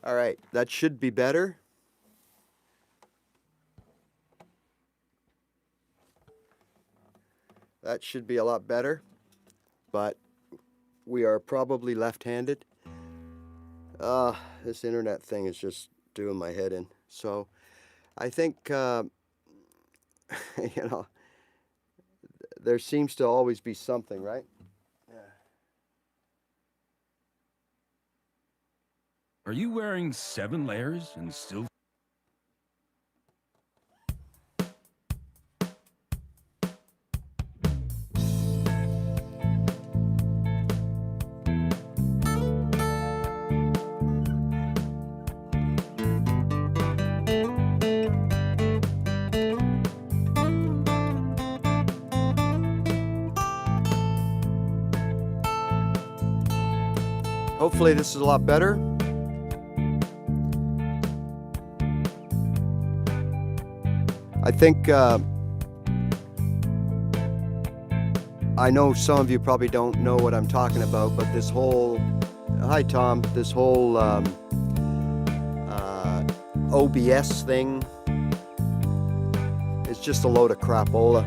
All right, that should be better. That should be a lot better, but we are probably left-handed. This internet thing is just doing my head in. So I think, you know, there seems to always be something, right? Are you wearing 7 layers and still... Hopefully this is a lot better. I think, I know some of you probably don't know what I'm talking about, but this whole, hi Tom, this whole OBS thing is just a load of crapola.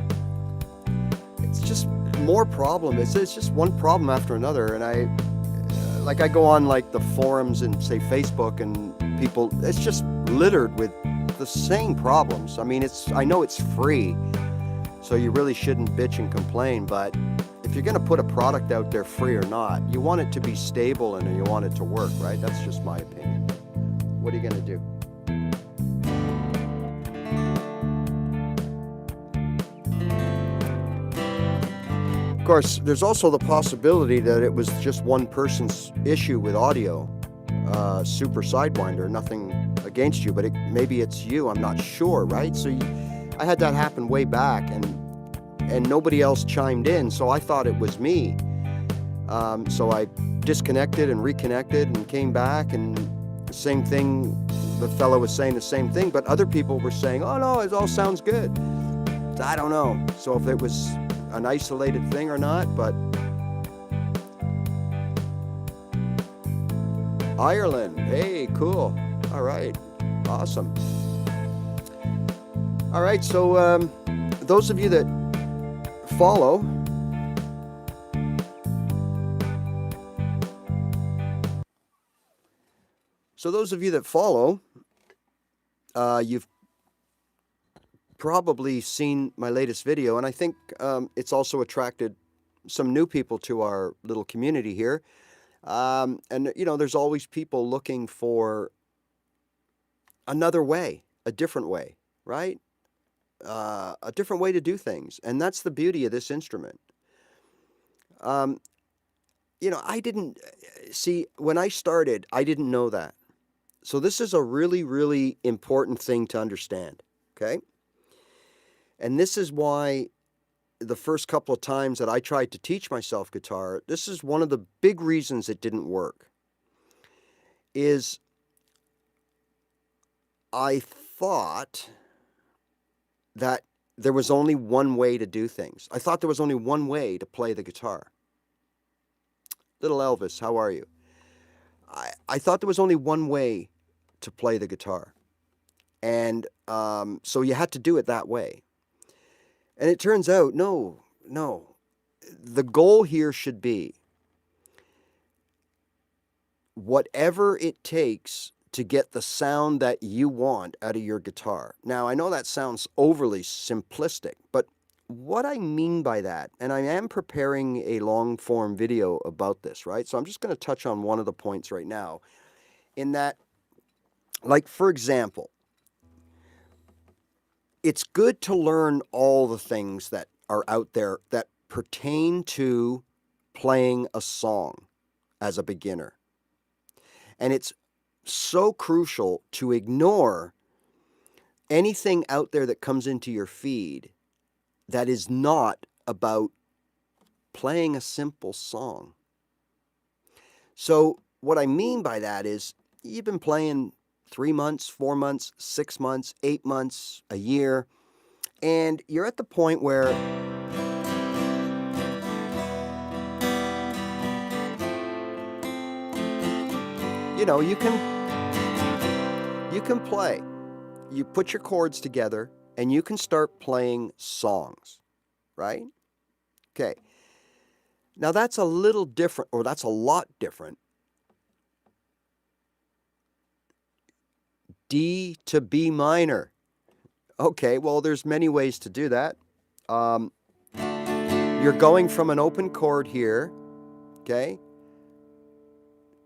It's just more problems. It's just one problem after another, and I go on like the forums and say Facebook, and people, it's just littered with the same problems. I mean, I know it's free, so you really shouldn't bitch and complain, but if you're gonna put a product out there, free or not, you want it to be stable and you want it to work, right? That's just my opinion. What are you gonna do? Of course, there's also the possibility that it was just one person's issue with audio. Super Sidewinder, nothing against you, but maybe it's you, I'm not sure, right? So I had that happen way back, and nobody else chimed in, so I thought it was me. So I disconnected and reconnected and came back, and the same thing, the fellow was saying the same thing, but other people were saying, oh no, it all sounds good. I don't know, so if it was an isolated thing or not, but Ireland, hey, cool. All right, awesome. All right, so those of you that follow, you've probably seen my latest video, and I think it's also attracted some new people to our little community here. And, you know, there's always people looking for another way, a different way, right? A different way to do things. And that's the beauty of this instrument. You know, I didn't see, when I started, I didn't know that. So this is a really, really important thing to understand, okay? And this is why the first couple of times that I tried to teach myself guitar, this is one of the big reasons it didn't work, is I thought that there was only one way to do things. I thought there was only one way to play the guitar. Little Elvis, how are you? I thought there was only one way to play the guitar. And so you had to do it that way. And it turns out, no. The goal here should be whatever it takes to get the sound that you want out of your guitar. Now, I know that sounds overly simplistic, but what I mean by that, and I am preparing a long-form video about this, right? So I'm just going to touch on one of the points right now, in that, like, for example, it's good to learn all the things that are out there that pertain to playing a song as a beginner. And it's so crucial to ignore anything out there that comes into your feed that is not about playing a simple song. So what I mean by that is you've been playing 3 months, 4 months, 6 months, 8 months, a year, and you're at the point where you know, you can you can play. You put your chords together and you can start playing songs, right? Okay. Now that's a little different, or that's a lot different. D to B minor. Okay, well, there's many ways to do that. You're going from an open chord here, okay,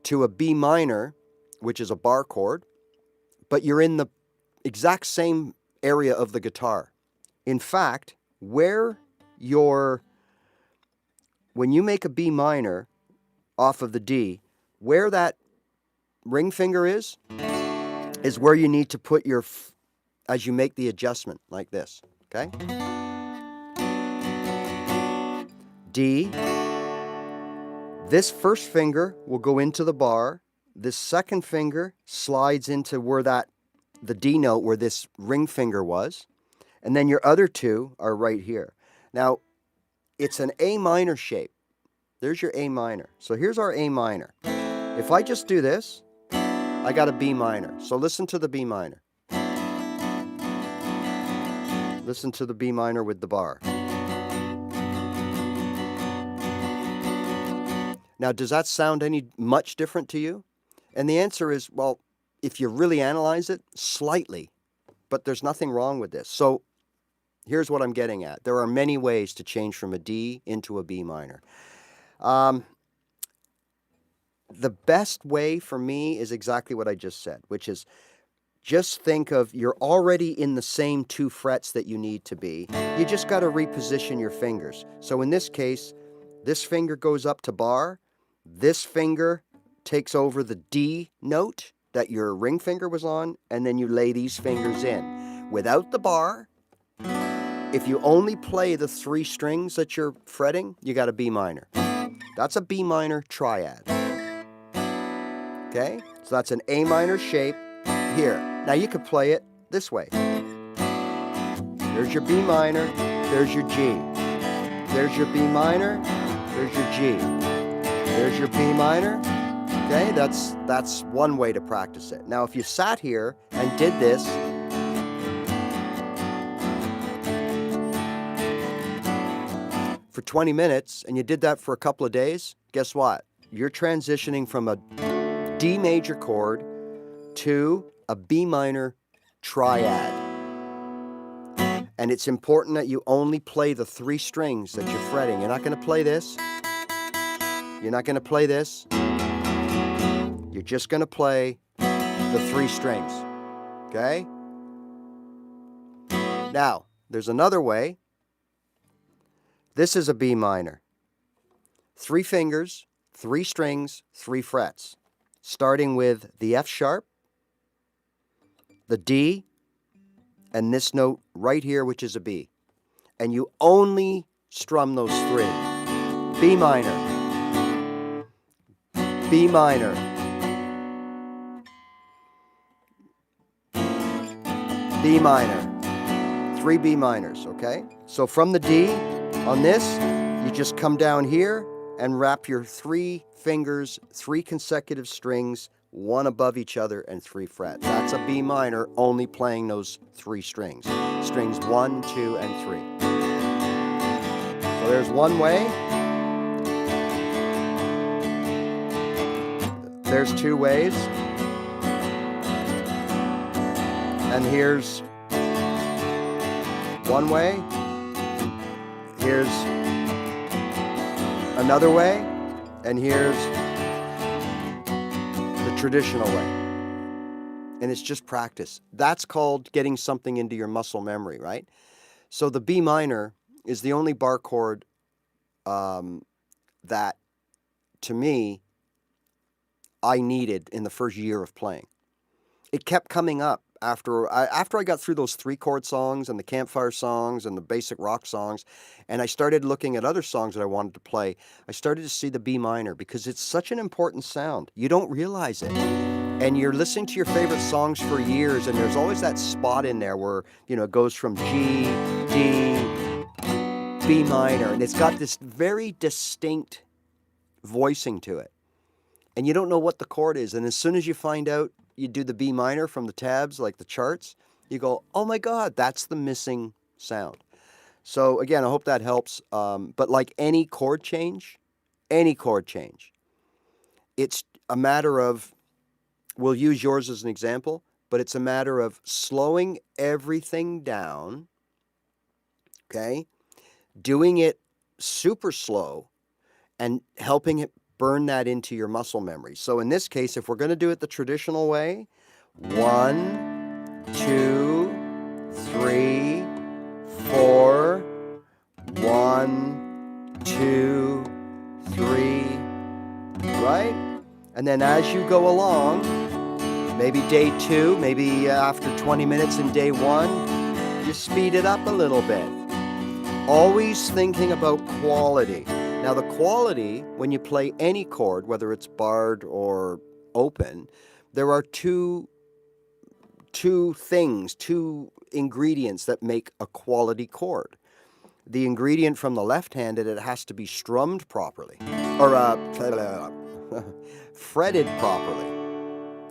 to a B minor, which is a bar chord, but you're in the exact same area of the guitar. In fact, when you make a B minor off of the D, where that ring finger is where you need to put your, as you make the adjustment, like this, okay? D. This first finger will go into the bar. This second finger slides into where the D note, where this ring finger was. And then your other two are right here. Now, it's an A minor shape. There's your A minor. So here's our A minor. If I just do this, I got a B minor. So listen to the B minor. Listen to the B minor with the bar. Now, does that sound much different to you? And the answer is, well, if you really analyze it, slightly. But there's nothing wrong with this. So here's what I'm getting at. There are many ways to change from a D into a B minor. The best way for me is exactly what I just said, which is just think of, you're already in the same 2 frets that you need to be. You just got to reposition your fingers. So in this case, this finger goes up to bar. This finger takes over the D note that your ring finger was on, and then you lay these fingers in. Without the bar, if you only play the 3 strings that you're fretting, you got a B minor. That's a B minor triad. Okay? So that's an A minor shape here. Now you could play it this way. There's your B minor, there's your G. There's your B minor, there's your G. There's your B minor. Okay, that's one way to practice it. Now if you sat here and did this for 20 minutes and you did that for a couple of days, guess what? You're transitioning from a D major chord to a B minor triad. And it's important that you only play the 3 strings that you're fretting. You're not going to play this. You're not going to play this. You're just going to play the 3 strings. Okay? Now, there's another way. This is a B minor. 3 fingers, 3 strings, 3 frets. Starting with the F sharp, the D, and this note right here, which is a B. And you only strum those 3. B minor, B minor, B minor, 3 B minors, okay? So from the D on this, you just come down here and wrap your 3 fingers, 3 consecutive strings, 1 above each other and 3 frets. That's a B minor, only playing those 3 strings. Strings 1, 2, and 3. So there's one way. There's 2 ways. And here's one way. Here's another way. And here's the traditional way. And it's just practice. That's called getting something into your muscle memory, right? So the B minor is the only bar chord that, to me, I needed in the first year of playing. It kept coming up after I got through those 3-chord songs and the campfire songs and the basic rock songs, and I started looking at other songs that I wanted to play. I started to see the B minor because it's such an important sound. You don't realize it. And you're listening to your favorite songs for years, and there's always that spot in there where, you know, it goes from G, D, B minor, and it's got this very distinct voicing to it. And you don't know what the chord is, and as soon as you find out, you do the B minor from the tabs, like the charts, you go, oh my God, that's the missing sound. So again, I hope that helps. But like any chord change, it's a matter of, we'll use yours as an example, but it's a matter of slowing everything down, okay? Doing it super slow and helping it burn that into your muscle memory. So in this case, if we're going to do it the traditional way, 1, 2, 3, 4, 1, 2, 3, right? And then as you go along, maybe day 2, maybe after 20 minutes in day 1, you speed it up a little bit. Always thinking about quality. Now the quality, when you play any chord, whether it's barred or open, there are two ingredients that make a quality chord. The ingredient from the left-handed, it has to be strummed properly, or fretted properly.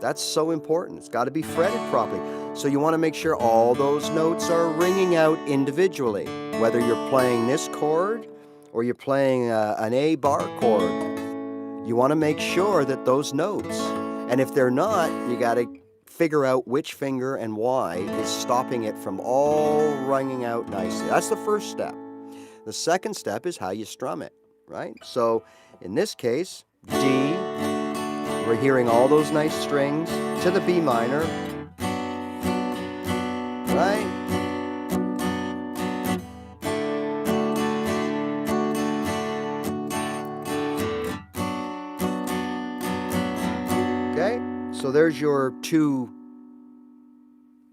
That's so important. It's got to be fretted properly. So you want to make sure all those notes are ringing out individually, whether you're playing this chord or you're playing an A bar chord. You want to make sure that those notes, and if they're not, you got to figure out which finger and why is stopping it from all ringing out nicely. That's the first step. The second step is how you strum it, right? So in this case, D, we're hearing all those nice strings to the B minor, right? Okay, so there's your two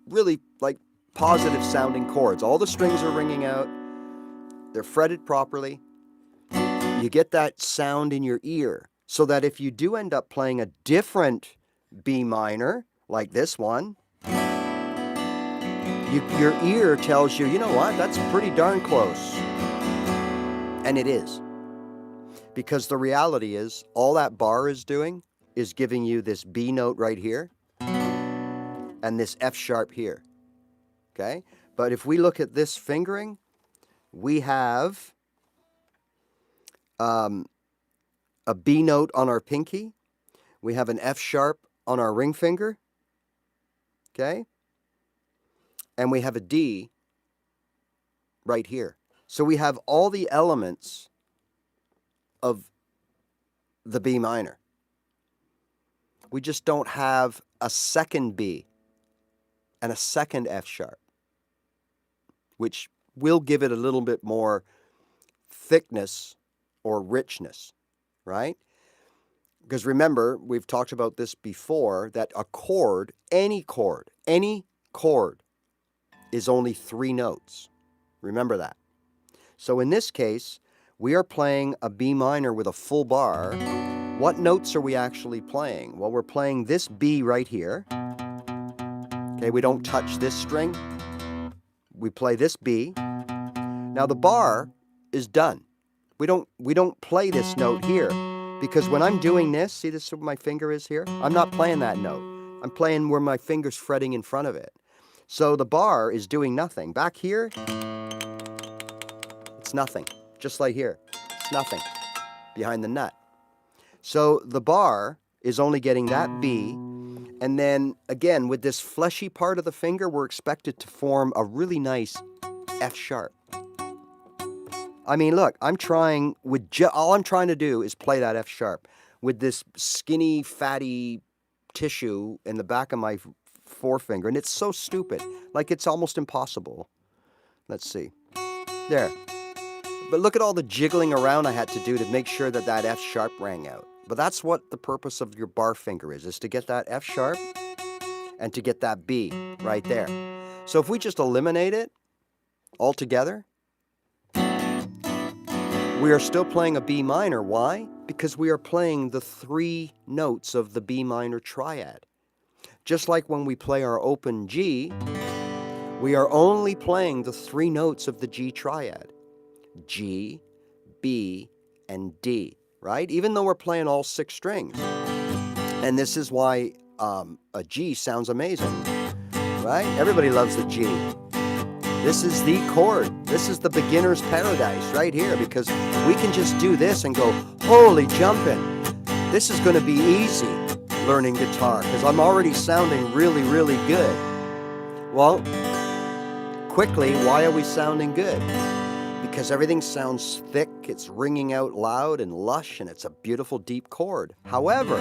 really like positive sounding chords. All the strings are ringing out, they're fretted properly. You get that sound in your ear, so that if you do end up playing a different B minor, like this one, your ear tells you, you know what, that's pretty darn close. And it is. Because the reality is, all that bar is doing is giving you this B note right here and this F sharp here. Okay? But if we look at this fingering, we have a B note on our pinky. We have an F sharp on our ring finger. Okay? And we have a D right here. So we have all the elements of the B minor. We just don't have a second B and a second F sharp, which will give it a little bit more thickness or richness, right? Because remember, we've talked about this before, that a chord, any chord, is only 3 notes. Remember that. So in this case, we are playing a B minor with a full bar. What notes are we actually playing? Well, we're playing this B right here. Okay, we don't touch this string. We play this B. Now the bar is done. We don't play this note here, because when I'm doing this, see this where my finger is here? I'm not playing that note. I'm playing where my finger's fretting in front of it. So the bar is doing nothing. Back here, it's nothing. Just like here, it's nothing behind the nut. So the bar is only getting that B, and then again, with this fleshy part of the finger, we're expected to form a really nice F sharp. I mean, look, all I'm trying to do is play that F sharp with this skinny, fatty tissue in the back of my forefinger, and it's so stupid. Like, it's almost impossible. Let's see. There. But look at all the jiggling around I had to do to make sure that that F sharp rang out. But that's what the purpose of your bar finger is to get that F sharp and to get that B right there. So if we just eliminate it altogether, we are still playing a B minor. Why? Because we are playing the 3 notes of the B minor triad. Just like when we play our open G, we are only playing the 3 notes of the G triad. G, B, and D, right? Even though we're playing all 6 strings. And this is why a G sounds amazing, right? Everybody loves the G. This is the chord. This is the beginner's paradise right here, because we can just do this and go, holy jumping. This is going to be easy learning guitar because I'm already sounding really, really good. Well, quickly, why are we sounding good? Because everything sounds thick, it's ringing out loud and lush, and it's a beautiful deep chord. However,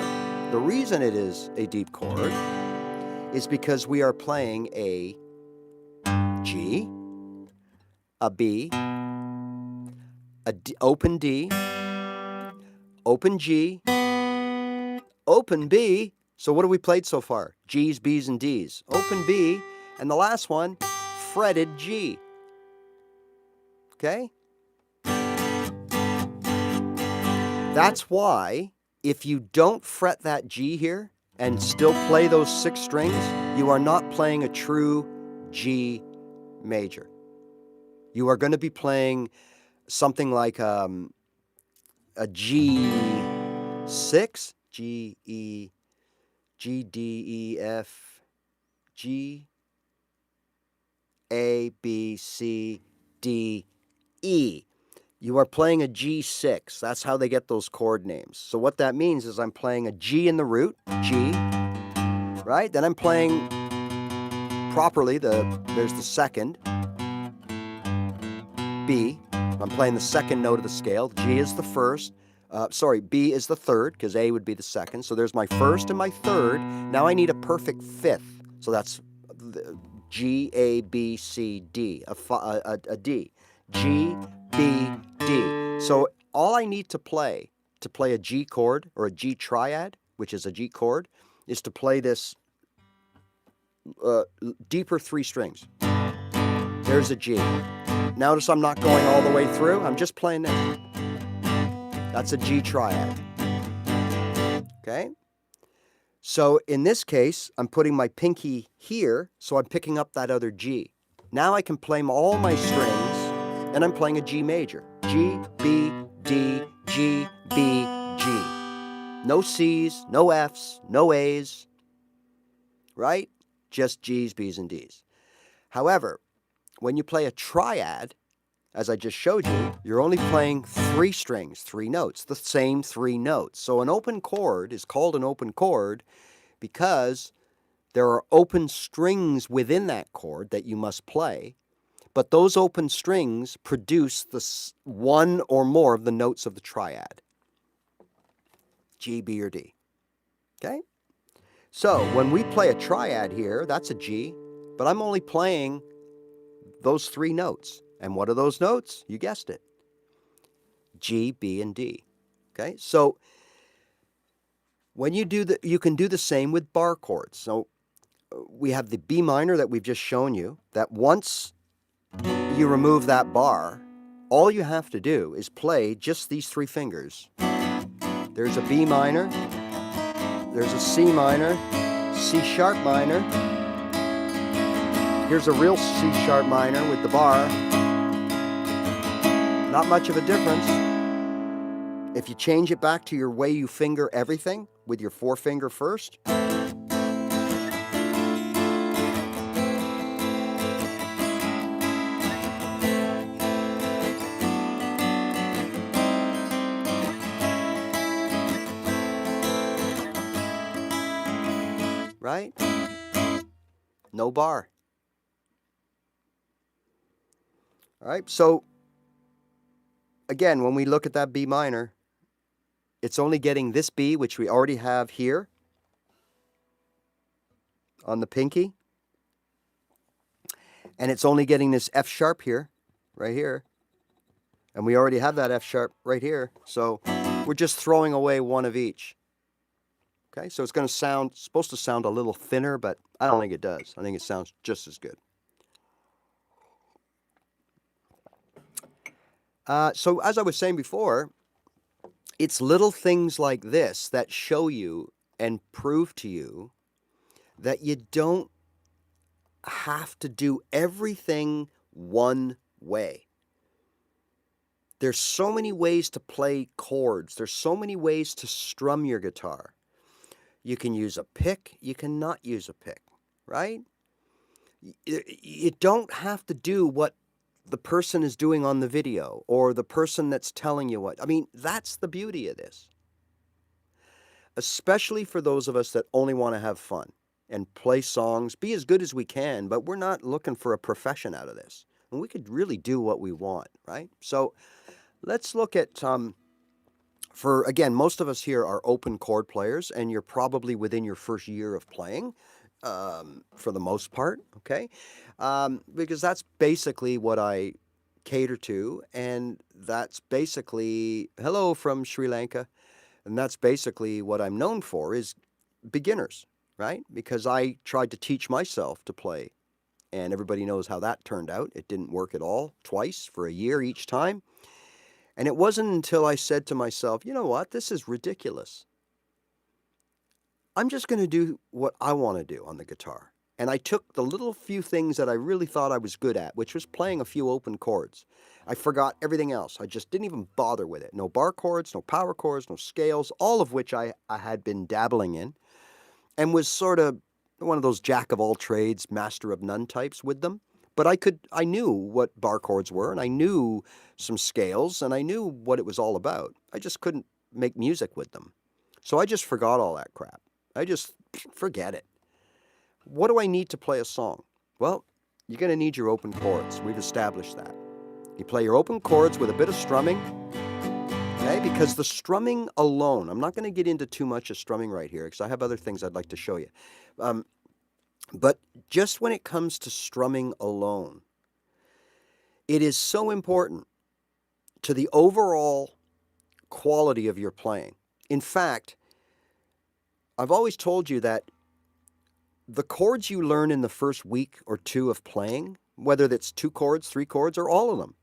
the reason it is a deep chord is because we are playing a G, a B, open D, open G, open B. So what have we played so far? G's, B's, and D's. Open B, and the last one, fretted G. Okay? That's why if you don't fret that G here and still play those 6 strings, you are not playing a true G major. You are going to be playing something like a G6, G, E, G, D, E, F, G, A, B, C, D, E. You are playing a G6. That's how they get those chord names. So what that means is I'm playing a G in the root, G, right? Then I'm playing properly, there's the second, B. I'm playing the second note of the scale. G is the first. B is the third, because A would be the second. So there's my first and my third. Now I need a perfect fifth. So that's G, A, B, C, D, a D. G, B, D. So all I need to play a G chord or a G triad, which is a G chord, is to play this deeper 3 strings. There's a G. Notice I'm not going all the way through. I'm just playing this. That's a G triad. Okay? So in this case, I'm putting my pinky here, so I'm picking up that other G. Now I can play all my strings, and I'm playing a G major. G, B, D, G, B, G. No C's, no F's, no A's, right? Just G's, B's, and D's. However, when you play a triad, as I just showed you, you're only playing 3 strings, 3 notes, the same 3 notes. So an open chord is called an open chord because there are open strings within that chord that you must play, but those open strings produce the one or more of the notes of the triad. G, B, or D. Okay? So when we play a triad here, that's a G, but I'm only playing those 3 notes. And what are those notes? You guessed it. G, B, and D. Okay? So when you do you can do the same with bar chords. So we have the B minor that we've just shown you, that once you remove that bar, all you have to do is play just these 3 fingers. There's a B minor, there's a C minor, C sharp minor, here's a real C sharp minor with the bar. Not much of a difference. If you change it back to your way you finger everything with your 4-finger first, right? No bar. All right, so again, when we look at that B minor, it's only getting this B, which we already have here on the pinky, and it's only getting this F sharp here, right here, and we already have that F sharp right here, so we're just throwing away one of each. Okay, so it's supposed to sound a little thinner, but I don't think it does. I think it sounds just as good. So as I was saying before, it's little things like this that show you and prove to you that you don't have to do everything one way. There's so many ways to play chords. There's so many ways to strum your guitar. You can use a pick. You cannot use a pick, right? You don't have to do what the person is doing on the video or the person that's telling you what. I mean, that's the beauty of this. Especially for those of us that only want to have fun and play songs, be as good as we can, but we're not looking for a profession out of this. And we could really do what we want, right? So let's look at, again, most of us here are open chord players, and you're probably within your first year of playing, for the most part, okay? Because that's basically what I cater to, and that's basically, hello from Sri Lanka, and that's basically what I'm known for is beginners, right? Because I tried to teach myself to play, and everybody knows how that turned out. It didn't work at all, twice for a year each time. And it wasn't until I said to myself, you know what, this is ridiculous. I'm just going to do what I want to do on the guitar. And I took the little few things that I really thought I was good at, which was playing a few open chords. I forgot everything else. I just didn't even bother with it. No bar chords, no power chords, no scales, all of which I had been dabbling in, and was sort of one of those jack of all trades, master of none types with them. But I knew what bar chords were, and I knew some scales, and I knew what it was all about. I just couldn't make music with them. So I just forgot all that crap. I just forget it. What do I need to play a song? Well, you're going to need your open chords. We've established that. You play your open chords with a bit of strumming, okay? Because the strumming alone, I'm not going to get into too much of strumming right here because I have other things I'd like to show you. But just when it comes to strumming alone, it is so important to the overall quality of your playing. In fact, I've always told you that the chords you learn in the first week or two of playing, whether that's 2 chords, 3 chords, or all of them,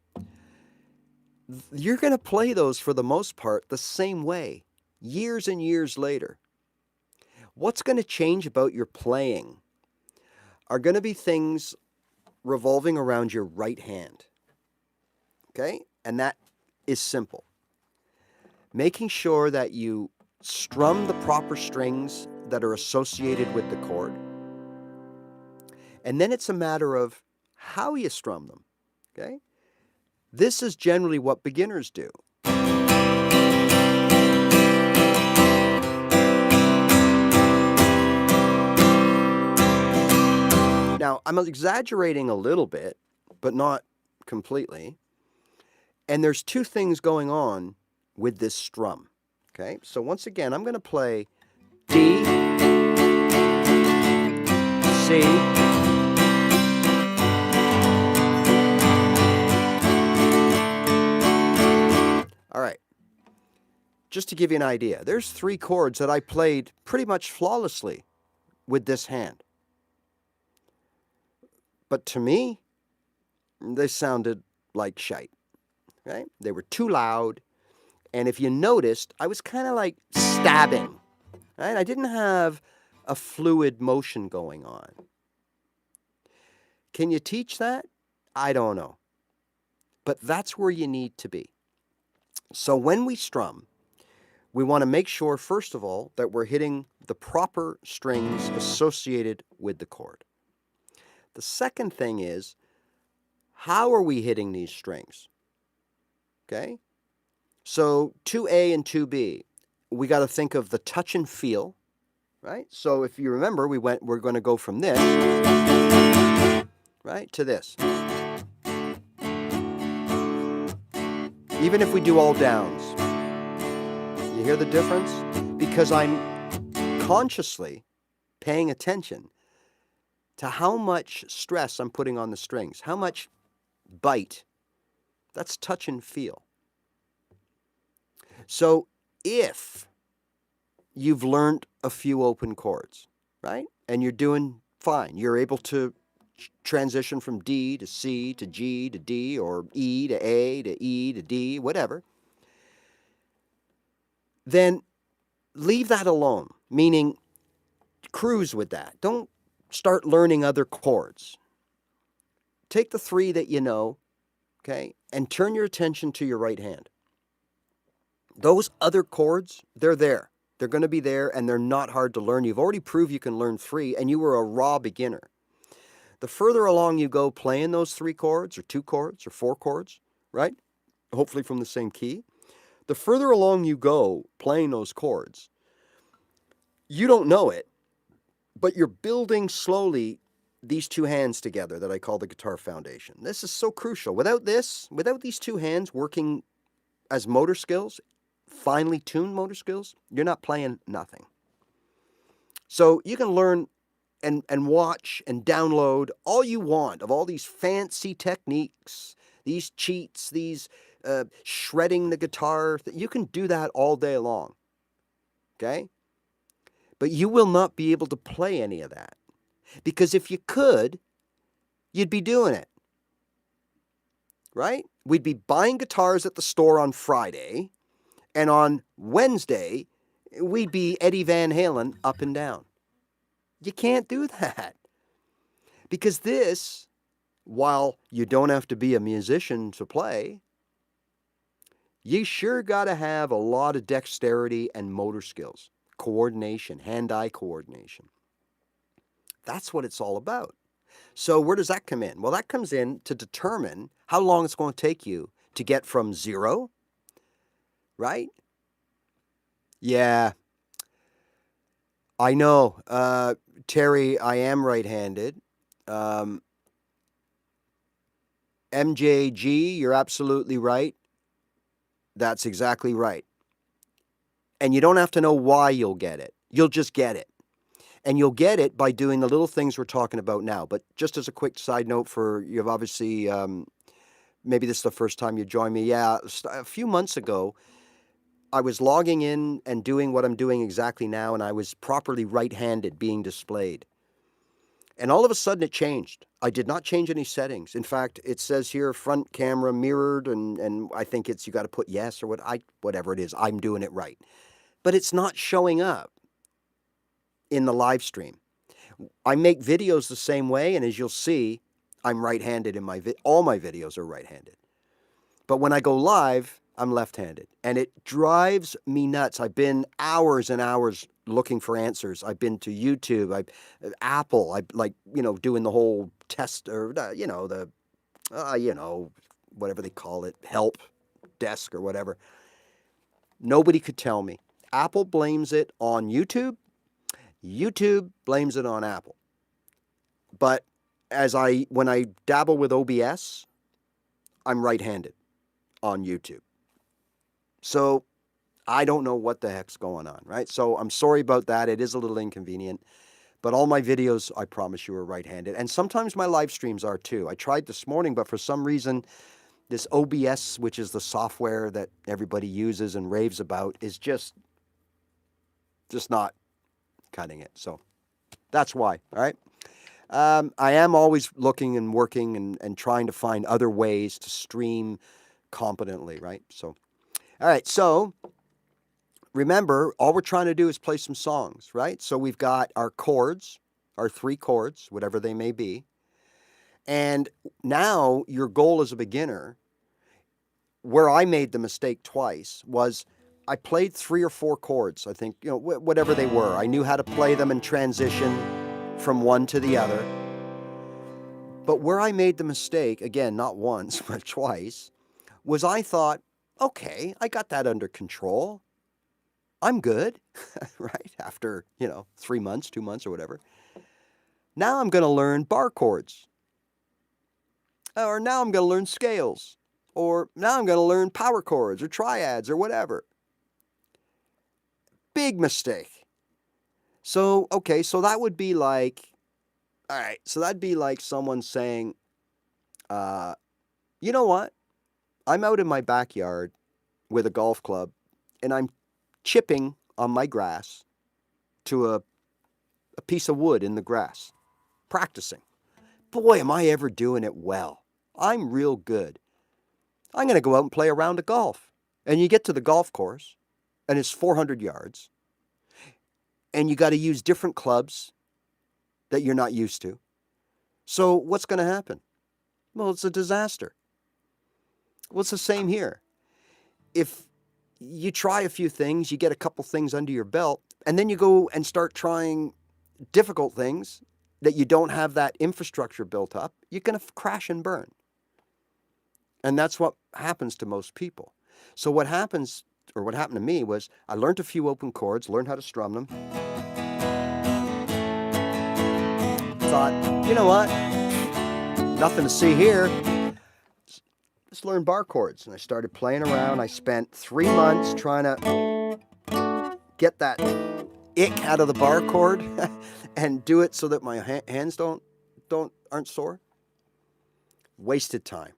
you're going to play those for the most part the same way, years and years later. What's going to change about your playing are going to be things revolving around your right hand, okay? And that is simple. Making sure that you strum the proper strings that are associated with the chord. And then it's a matter of how you strum them, okay? This is generally what beginners do. Now, I'm exaggerating a little bit, but not completely. And there's 2 things going on with this strum, okay? So once again, I'm going to play D, C, all right. Just to give you an idea, there's 3 chords that I played pretty much flawlessly with this hand. But to me, they sounded like shite, right? They were too loud. And if you noticed, I was kind of like stabbing, right? I didn't have a fluid motion going on. Can you teach that? I don't know. But that's where you need to be. So when we strum, we want to make sure, first of all, that we're hitting the proper strings associated with the chord. The second thing is, how are we hitting these strings? Okay? So 2A and 2B, we got to think of the touch and feel, right? So if you remember, we're going to go from this, right, to this. Even if we do all downs. You hear the difference? Because I'm consciously paying attention to how much stress I'm putting on the strings, how much bite. That's touch and feel. So if you've learned a few open chords, right, and you're doing fine, you're able to transition from D to C to G to D or E to A to E to D, whatever, then leave that alone, meaning cruise with that. Don't start learning other chords. Take the 3 that you know, okay, and turn your attention to your right hand. Those other chords, they're there. They're going to be there, and they're not hard to learn. You've already proved you can learn 3, and you were a raw beginner. The further along you go playing those 3 chords or 2 chords or 4 chords, right? Hopefully from the same key. The further along you go playing those chords, you don't know it, but you're building slowly these 2 hands together that I call the guitar foundation. This is so crucial. Without these 2 hands working as motor skills, finely tuned motor skills, you're not playing nothing. So you can learn and watch and download all you want of all these fancy techniques, these cheats, these shredding the guitar. You can do that all day long, okay? But you will not be able to play any of that. Because if you could, you'd be doing it, right? We'd be buying guitars at the store on Friday, and on Wednesday, we'd be Eddie Van Halen up and down. You can't do that. Because this, while you don't have to be a musician to play, you sure got to have a lot of dexterity and motor skills, coordination, hand-eye coordination. That's what it's all about. So where does that come in? Well, that comes in to determine how long it's going to take you to get from 0, right? Yeah, I know. Terry, I am right-handed. MJG, you're absolutely right. That's exactly right. And you don't have to know why you'll get it. You'll just get it. And you'll get it by doing the little things we're talking about now. But just as a quick side note for, you've obviously, maybe this is the first time you join me. Yeah, a few months ago, I was logging in and doing what I'm doing exactly now, and I was properly right-handed being displayed. And all of a sudden it changed. I did not change any settings. In fact, it says here front camera mirrored, and I think it's you got to put yes or whatever it is. I'm doing it right. But it's not showing up in the live stream. I make videos the same way, and as you'll see, I'm right-handed in all my videos are right-handed. But when I go live, I'm left-handed, and it drives me nuts. I've been hours and hours looking for answers. I've been to YouTube, Apple, doing the whole test, or whatever they call it, help desk or whatever. Nobody could tell me. Apple blames it on YouTube. YouTube blames it on Apple. But when I dabble with OBS, I'm right-handed on YouTube. So I don't know what the heck's going on, right? So I'm sorry about that. It is a little inconvenient. But all my videos, I promise you, are right-handed. And sometimes my live streams are too. I tried this morning, but for some reason, this OBS, which is the software that everybody uses and raves about, is just not cutting it. So that's why, all right? I am always looking and working and trying to find other ways to stream competently, right? So, all right, so remember, all we're trying to do is play some songs, right? So we've got our chords, our 3 chords, whatever they may be. And now your goal as a beginner, where I made the mistake twice, was I played 3 or 4 chords, I think, whatever they were. I knew how to play them and transition from one to the other. But where I made the mistake, again, not once, but twice, was I thought, okay, I got that under control. I'm good, right? After, 3 months, 2 months or whatever. Now I'm going to learn bar chords. Or now I'm going to learn scales. Or now I'm going to learn power chords or triads or whatever. Big mistake. So, okay, so that would be like, all right, so that'd be like someone saying, you know what? I'm out in my backyard with a golf club, and I'm chipping on my grass to a piece of wood in the grass, practicing. Boy, am I ever doing it well. I'm real good. I'm going to go out and play a round of golf. And you get to the golf course, and it's 400 yards, and you got to use different clubs that you're not used to. So what's going to happen? Well, it's a disaster. Well, it's the same here. If you try a few things, you get a couple things under your belt, and then you go and start trying difficult things that you don't have that infrastructure built up, you're going to crash and burn. And that's what happens to most people. So what happens, or what happened to me, was I learned a few open chords, learned how to strum them. Thought, you know what? Nothing to see here. Let's learn bar chords. And I started playing around. I spent 3 months trying to get that ick out of the bar chord and do it so that my hands aren't sore. Wasted time.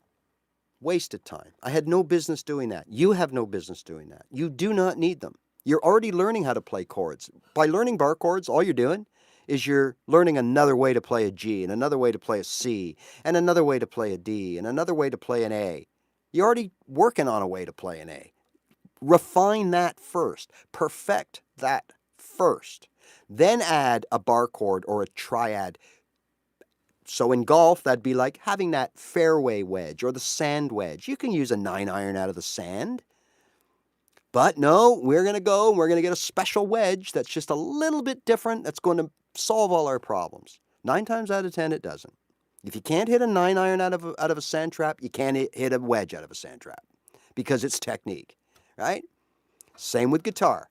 Wasted time. I had no business doing that. You have no business doing that. You do not need them. You're already learning how to play chords. By learning bar chords, all you're doing is you're learning another way to play a G, and another way to play a C, and another way to play a D, and another way to play an A. You're already working on a way to play an A. Refine that first. Perfect that first. Then add a bar chord or a triad. So in golf, that'd be like having that fairway wedge or the sand wedge. You can use a 9-iron out of the sand. But no, we're going to get a special wedge that's just a little bit different, that's going to solve all our problems. 9 times out of 10, it doesn't. If you can't hit a 9-iron out of a sand trap, you can't hit a wedge out of a sand trap because it's technique, right? Same with guitar.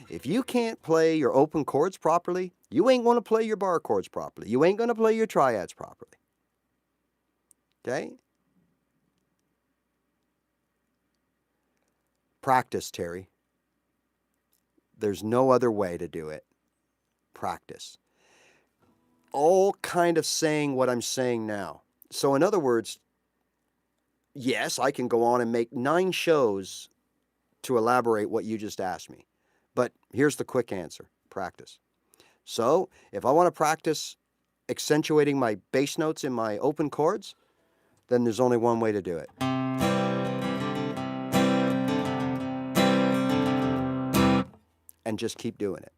If you can't play your open chords properly, you ain't going to play your bar chords properly. You ain't going to play your triads properly. Okay? Practice, Terry. There's no other way to do it. Practice. All kind of saying what I'm saying now. So in other words, yes, I can go on and make 9 shows to elaborate what you just asked me. But here's the quick answer. Practice. So if I want to practice accentuating my bass notes in my open chords, then there's only one way to do it. And just keep doing it.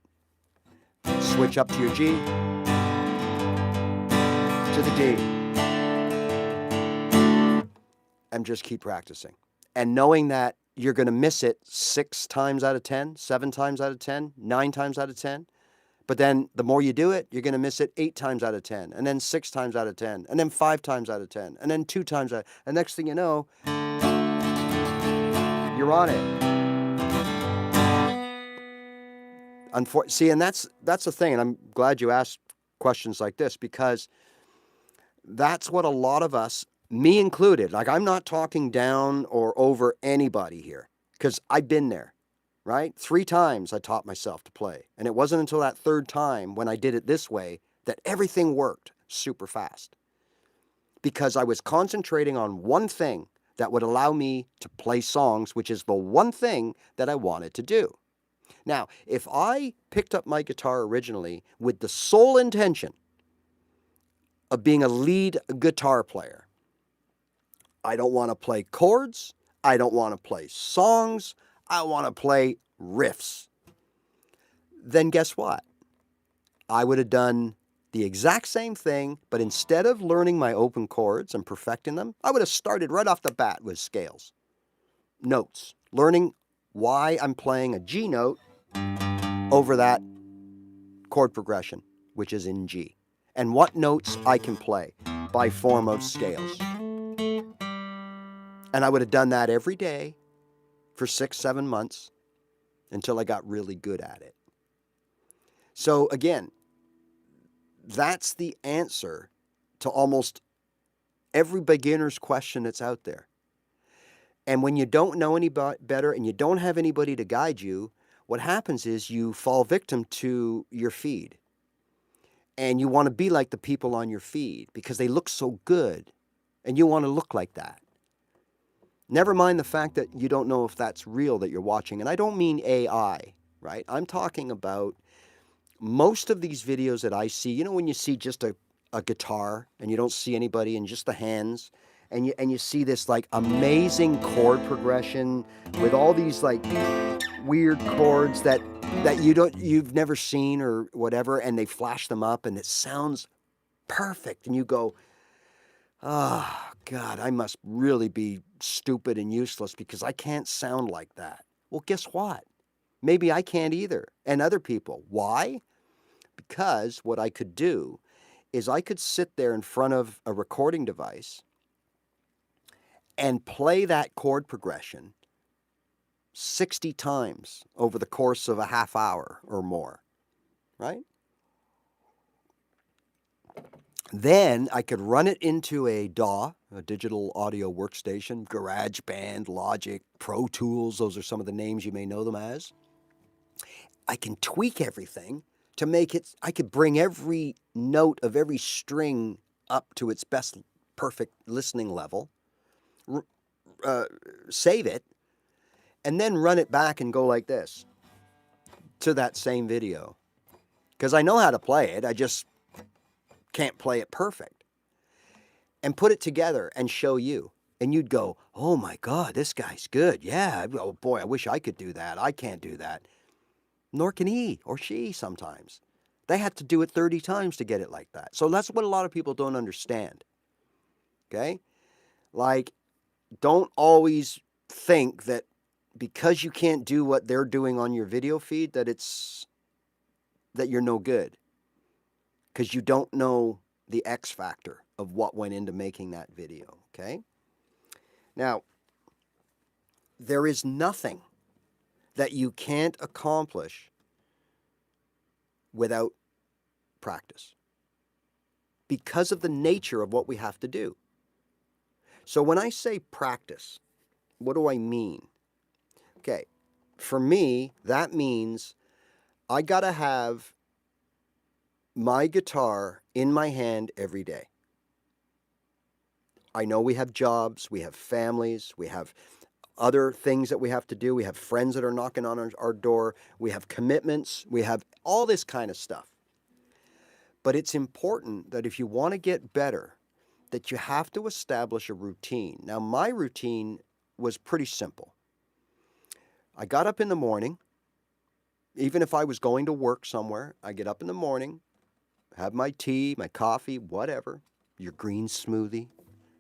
Switch up to your G, to the D, and just keep practicing. And knowing that you're going to miss it 6 times out of 10, 7 times out of 10, 9 times out of 10. But then the more you do it, you're going to miss it 8 times out of 10, and then 6 times out of 10, and then 5 times out of 10, and then 2 times out. And next thing you know, you're on it. See, and that's the thing, and I'm glad you asked questions like this, because that's what a lot of us, me included, like I'm not talking down or over anybody here, because I've been there, right? 3 times I taught myself to play, and it wasn't until that 3rd time when I did it this way that everything worked super fast, because I was concentrating on one thing that would allow me to play songs, which is the one thing that I wanted to do. Now, if I picked up my guitar originally with the sole intention of being a lead guitar player, I don't want to play chords, I don't want to play songs, I want to play riffs. Then guess what? I would have done the exact same thing, but instead of learning my open chords and perfecting them, I would have started right off the bat with scales, notes, learning why I'm playing a G note over that chord progression, which is in G, and what notes I can play by form of scales. And I would have done that every day for 6-7 months until I got really good at it. So again, that's the answer to almost every beginner's question that's out there. And when you don't know any better and you don't have anybody to guide you, what happens is you fall victim to your feed. And you want to be like the people on your feed because they look so good, and you want to look like that. Never mind the fact that you don't know if that's real that you're watching. And I don't mean AI, right? I'm talking about most of these videos that I see, you know, when you see just a guitar and you don't see anybody and just the hands, and you see this like amazing chord progression with all these like weird chords that you've never seen or whatever, and they flash them up and it sounds perfect, and you go, oh God, I must really be stupid and useless because I can't sound like that. Well, guess what? Maybe I can't either, and other people. Why? Because what I could do is I could sit there in front of a recording device and play that chord progression 60 times over the course of a half hour or more, right? Then I could run it into a DAW, a digital audio workstation, GarageBand, Logic, Pro Tools. Those are some of the names you may know them as. I can tweak everything to make it, I could bring every note of every string up to its best perfect listening level, save it, and then run it back and go like this to that same video. Because I know how to play it, I just can't play it perfect. And put it together and show you. And you'd go, oh my God, this guy's good. Yeah, oh boy, I wish I could do that. I can't do that. Nor can he or she sometimes. They had to do it 30 times to get it like that. So that's what a lot of people don't understand. Okay? Like, don't always think that because you can't do what they're doing on your video feed that you're no good. Because you don't know the X factor of what went into making that video. Okay? Now, there is nothing that you can't accomplish without practice because of the nature of what we have to do. So when I say practice, what do I mean? Okay, for me, that means I got to have my guitar in my hand every day. I know we have jobs, we have families, we have other things that we have to do. We have friends that are knocking on our door. We have commitments. We have all this kind of stuff. But it's important that if you want to get better, that you have to establish a routine. Now, my routine was pretty simple. I got up in the morning. Even if I was going to work somewhere, I get up in the morning, have my tea, my coffee, whatever, your green smoothie,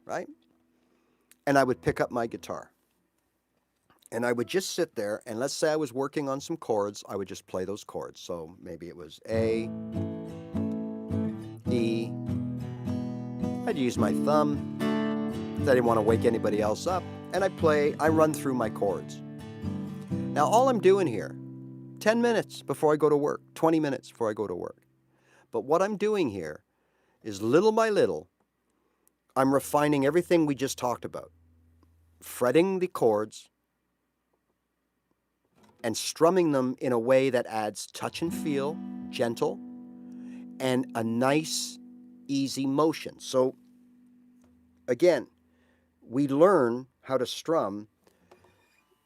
right? And I would pick up my guitar. And I would just sit there, and let's say I was working on some chords, I would just play those chords. So maybe it was A, E. I'd use my thumb, because I didn't want to wake anybody else up, and I run through my chords. Now all I'm doing here, 10 minutes before I go to work, 20 minutes before I go to work. But what I'm doing here is little by little, I'm refining everything we just talked about. Fretting the chords, and strumming them in a way that adds touch and feel, gentle, and a nice, easy motion. So, again, we learn how to strum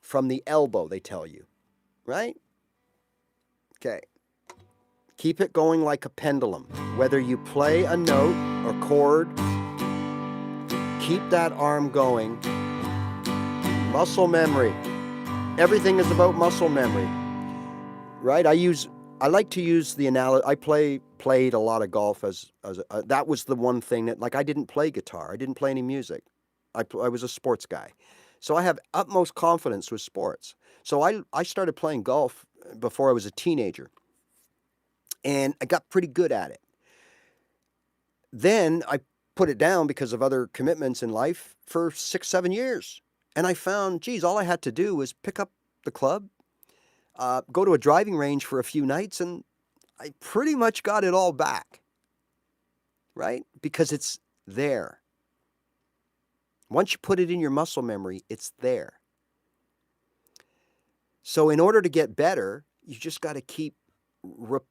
from the elbow, they tell you, right? Okay. Keep it going like a pendulum. Whether you play a note or chord, keep that arm going. Muscle memory. Everything is about muscle memory, right? I like to use the analogy. I played a lot of golf that was the one thing that, like, I didn't play guitar. I didn't play any music. I was a sports guy. So I have utmost confidence with sports. So I started playing golf before I was a teenager. And I got pretty good at it. Then I put it down because of other commitments in life for 6-7 years. And I found, geez, all I had to do was pick up the club, go to a driving range for a few nights, and I pretty much got it all back, right? Because it's there. Once you put it in your muscle memory, it's there. So in order to get better, you just got to keep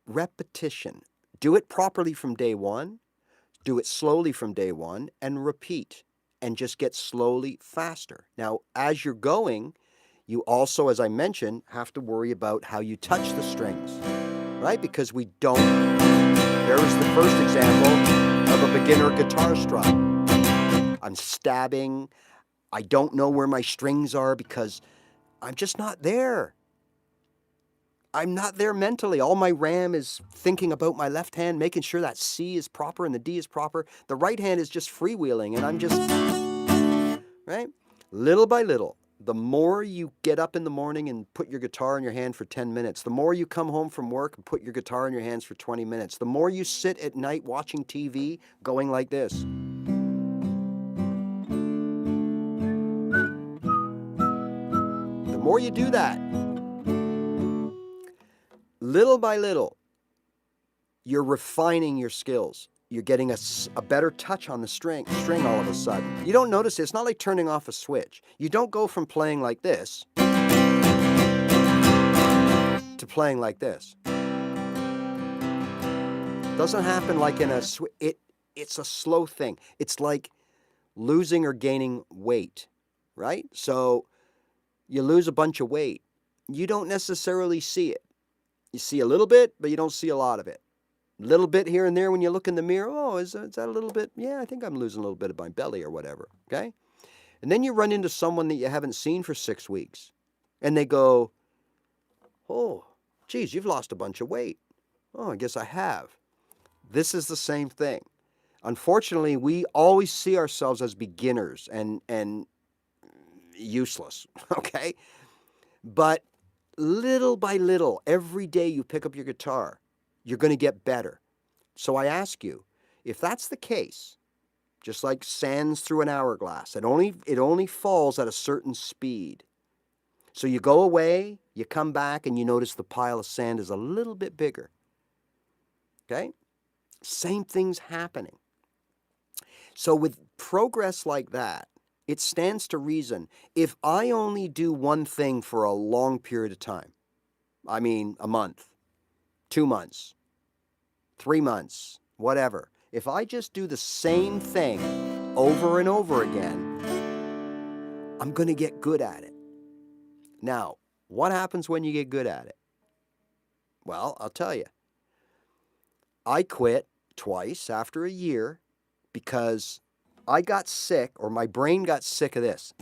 repetition. Do it properly from day one, do it slowly from day one, and repeat. And just get slowly faster. Now, as you're going, you also, as I mentioned, have to worry about how you touch the strings, right? Because we don't. There is the first example of a beginner guitar strum. I'm stabbing. I don't know where my strings are because I'm just not there. I'm not there mentally. All my RAM is thinking about my left hand, making sure that C is proper and the D is proper. The right hand is just freewheeling, and I'm just, right? Little by little, The more you get up in the morning and put your guitar in your hand for 10 minutes, the more you come home from work and put your guitar in your hands for 20 minutes, the more you sit at night watching TV going like this. The more you do that, little by little, you're refining your skills. You're getting a better touch on the string all of a sudden. You don't notice it. It's not like turning off a switch. You don't go from playing like this to playing like this. Doesn't happen like in a switch. It's a slow thing. It's like losing or gaining weight, right? So you lose a bunch of weight. You don't necessarily see it. You see a little bit, but you don't see a lot of it. Little bit here and there when you look in the mirror. Oh, is that a little bit? Yeah, I think I'm losing a little bit of my belly or whatever, okay? And then you run into someone that you haven't seen for 6 weeks, and they go, oh, geez, you've lost a bunch of weight. Oh, I guess I have. This is the same thing. Unfortunately, we always see ourselves as beginners and useless, okay? But little by little, every day you pick up your guitar, you're going to get better. So I ask you, if that's the case, just like sands through an hourglass, it only falls at a certain speed. So you go away, you come back, and you notice the pile of sand is a little bit bigger. Okay? Same thing's happening. So with progress like that, it stands to reason, if I only do one thing for a long period of time, I mean a month, 2 months, 3 months, whatever. If I just do the same thing over and over again, I'm going to get good at it. Now, what happens when you get good at it? Well, I'll tell you. I quit twice after a year because I got sick, or my brain got sick of this.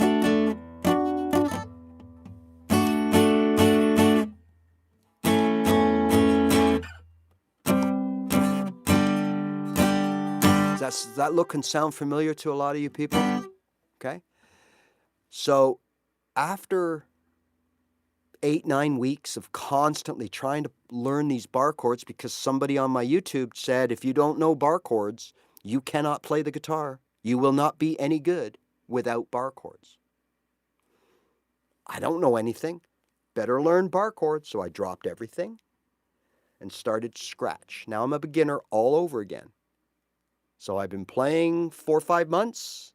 Does that look and sound familiar to a lot of you people? Okay. So after 8, 9 weeks of constantly trying to learn these bar chords, because somebody on my YouTube said, if you don't know bar chords, you cannot play the guitar. You will not be any good without bar chords. I don't know anything. Better learn bar chords. So I dropped everything and started scratch. Now I'm a beginner all over again. So I've been playing 4 or 5 months,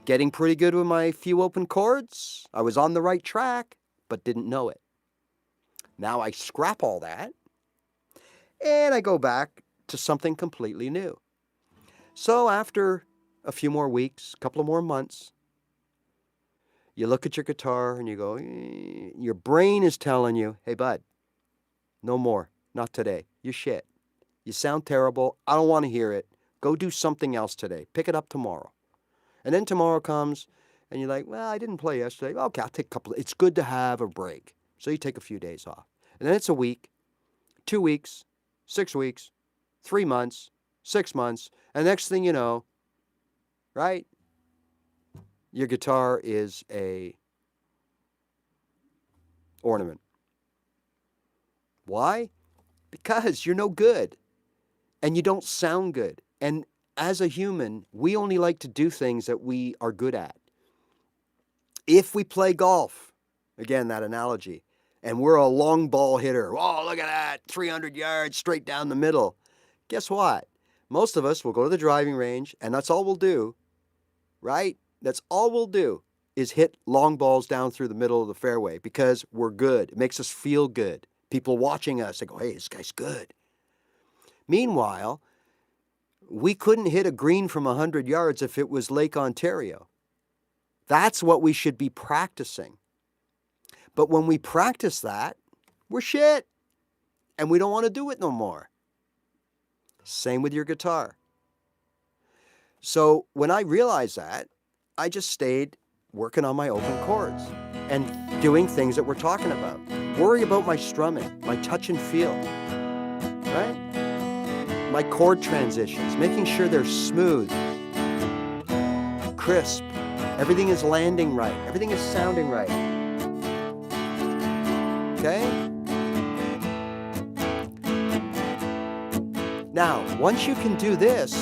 getting pretty good with my few open chords. I was on the right track, but didn't know it. Now I scrap all that, and I go back to something completely new. So after a few more weeks, a couple of more months, you look at your guitar and you go, your brain is telling you, hey, bud, no more, not today. You're shit. You sound terrible. I don't want to hear it. Go do something else today. Pick it up tomorrow. And then tomorrow comes, and you're like, well, I didn't play yesterday. Okay, I'll take a couple. It's good to have a break. So you take a few days off. And then it's a week, 2 weeks, 6 weeks, 3 months, 6 months. And next thing you know, right, your guitar is a ornament. Why? Because you're no good. And you don't sound good. And as a human, we only like to do things that we are good at. If we play golf, again, that analogy, and we're a long ball hitter, oh, look at that, 300 yards straight down the middle. Guess what? Most of us will go to the driving range, and that's all we'll do, right? That's all we'll do is hit long balls down through the middle of the fairway because we're good. It makes us feel good. People watching us, they go, hey, this guy's good. Meanwhile, we couldn't hit a green from 100 yards if it was Lake Ontario. That's what we should be practicing. But when we practice that, we're shit. And we don't want to do it no more. Same with your guitar. So when I realized that, I just stayed working on my open chords and doing things that we're talking about. Worry about my strumming, my touch and feel, right? My chord transitions, making sure they're smooth, crisp, Everything is landing right. Everything is sounding right. Okay? Now, once you can do this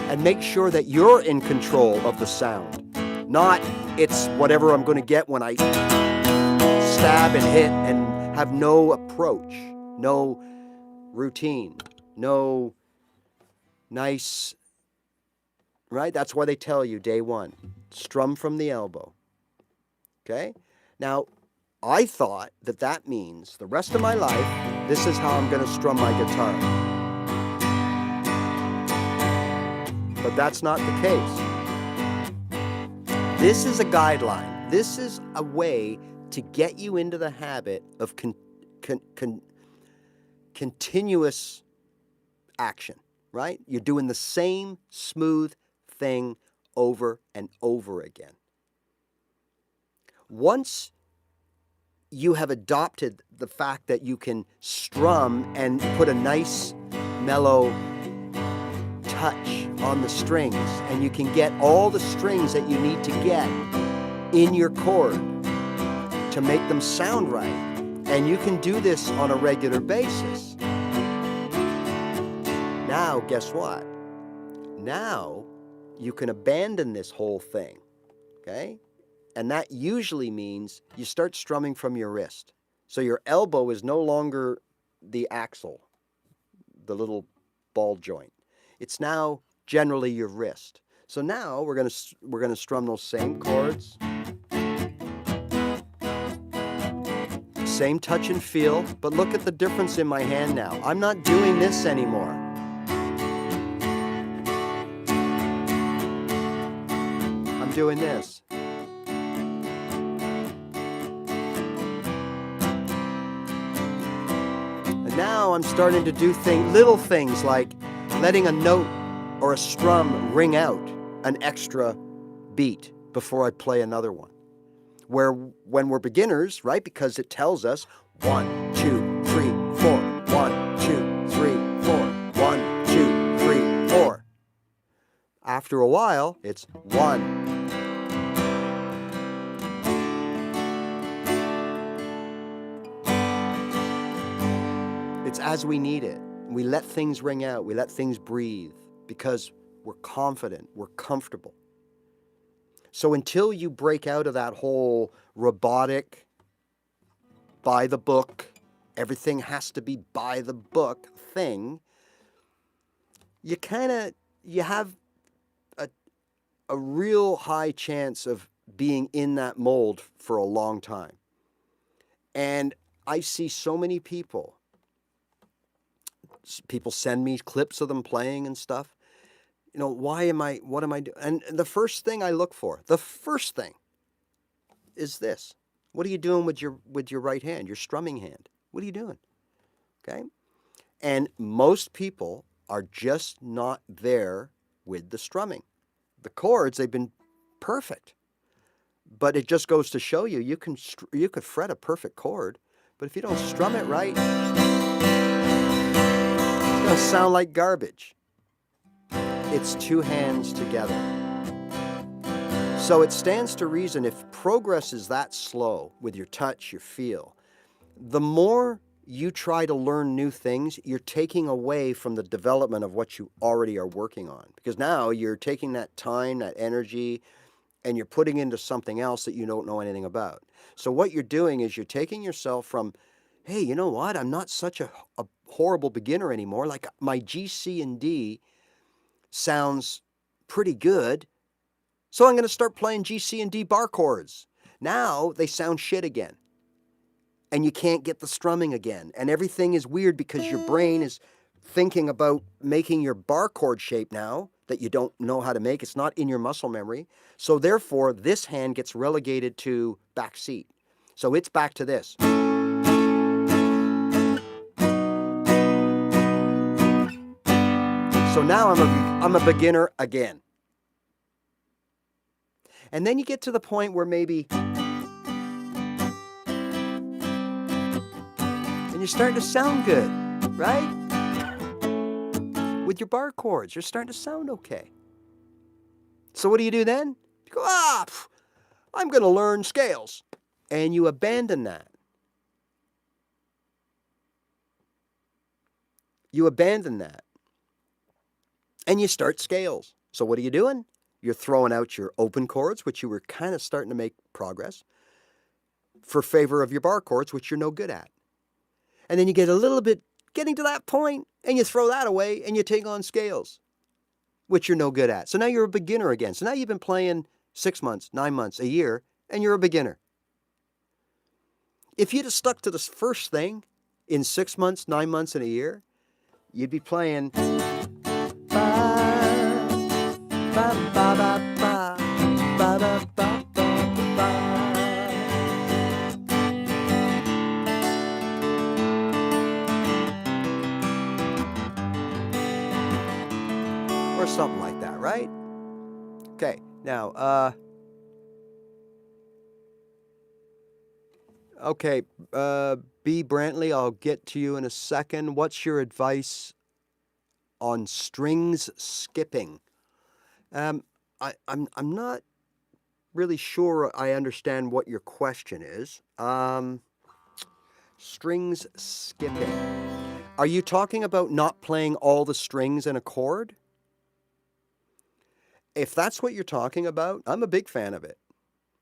and make sure that you're in control of the sound, not it's whatever I'm going to get when I stab and hit and have no approach, no routine, no nice, right? That's why they tell you day one, strum from the elbow. Okay? Now, I thought that that means the rest of my life, this is how I'm going to strum my guitar. But that's not the case. This is a guideline. This is a way to get you into the habit of continuous action, right? You're doing the same smooth thing over and over again. Once you have adopted the fact that you can strum and put a nice mellow touch on the strings, and you can get all the strings that you need to get in your chord to make them sound right, and you can do this on a regular basis. Now, guess what? Now you can abandon this whole thing, okay? And that usually means you start strumming from your wrist. So your elbow is no longer the axle, the little ball joint. It's now generally your wrist. So now we're gonna strum those same chords, same touch and feel, but look at the difference in my hand now. I'm not doing this anymore. I'm doing this. And now I'm starting to do little things like letting a note or a strum ring out an extra beat before I play another one. Where when we're beginners, right, because it tells us 1, 2, 3, 4, 1, 2, 3, 4, 1, 2, 3, 4. After a while, it's 1. It's as we need it. We let things ring out. We let things breathe because we're confident. We're comfortable. So until you break out of that whole robotic, by the book, everything has to be by the book thing, you have a real high chance of being in that mold for a long time. And I see so many people send me clips of them playing and stuff. You know, what am I doing? And the first thing I look for, the first thing is this. What are you doing with your right hand, your strumming hand? What are you doing? Okay? And most people are just not there with the strumming. The chords, they've been perfect. But it just goes to show you, you could fret a perfect chord, but if you don't strum it right, it's going to sound like garbage. It's two hands together. So it stands to reason if progress is that slow with your touch, your feel, the more you try to learn new things, you're taking away from the development of what you already are working on. Because now you're taking that time, that energy, and you're putting into something else that you don't know anything about. So what you're doing is you're taking yourself from, hey, you know what? I'm not such a horrible beginner anymore. Like my G, C, and D sounds pretty good, so I'm going to start playing G, C, and D bar chords. Now they sound shit again, and you can't get the strumming again, and everything is weird because your brain is thinking about making your bar chord shape now that you don't know how to make. It's not in your muscle memory, so therefore this hand gets relegated to back seat. So it's back to this. So now I'm a beginner again. And then you get to the point where maybe, and you're starting to sound good, right? With your bar chords, you're starting to sound okay. So what do you do then? go, I'm going to learn scales. And you abandon that. You abandon that. And you start scales. So what are you doing? You're throwing out your open chords, which you were kind of starting to make progress, for favor of your bar chords, which you're no good at. And then you get a little bit getting to that point, and you throw that away, and you take on scales, which you're no good at. So now you're a beginner again. So now you've been playing 6 months, 9 months, a year, and you're a beginner. If you'd have stuck to this first thing in 6 months, 9 months, and a year, you'd be playing or something like that, right? Okay, now, B. Brantley, I'll get to you in a second. What's your advice on strings skipping? I'm not really sure I understand what your question is. Strings skipping. Are you talking about not playing all the strings in a chord? If that's what you're talking about, I'm a big fan of it.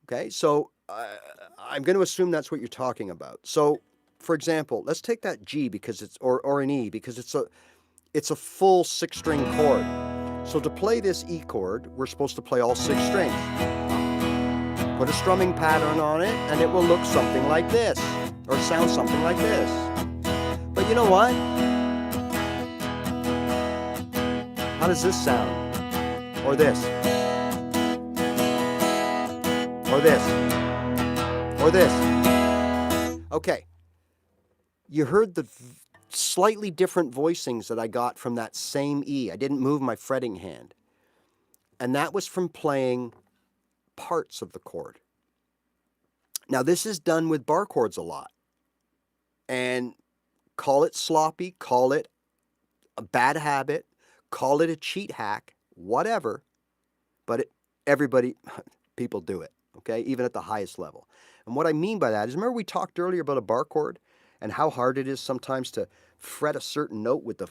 Okay, so I'm going to assume that's what you're talking about. So, for example, let's take that G because it's or an E because it's a full 6-string chord. So to play this E chord, we're supposed to play all 6 strings. Put a strumming pattern on it, and it will look something like this, or sound something like this. But you know what? How does this sound? Or this? Or this? Or this? Okay. You heard the slightly different voicings that I got from that same E. I didn't move my fretting hand. And that was from playing parts of the chord. Now, this is done with bar chords a lot. And call it sloppy, call it a bad habit, call it a cheat hack, whatever. But people do it, okay, even at the highest level. And what I mean by that is, remember we talked earlier about a bar chord and how hard it is sometimes to fret a certain note with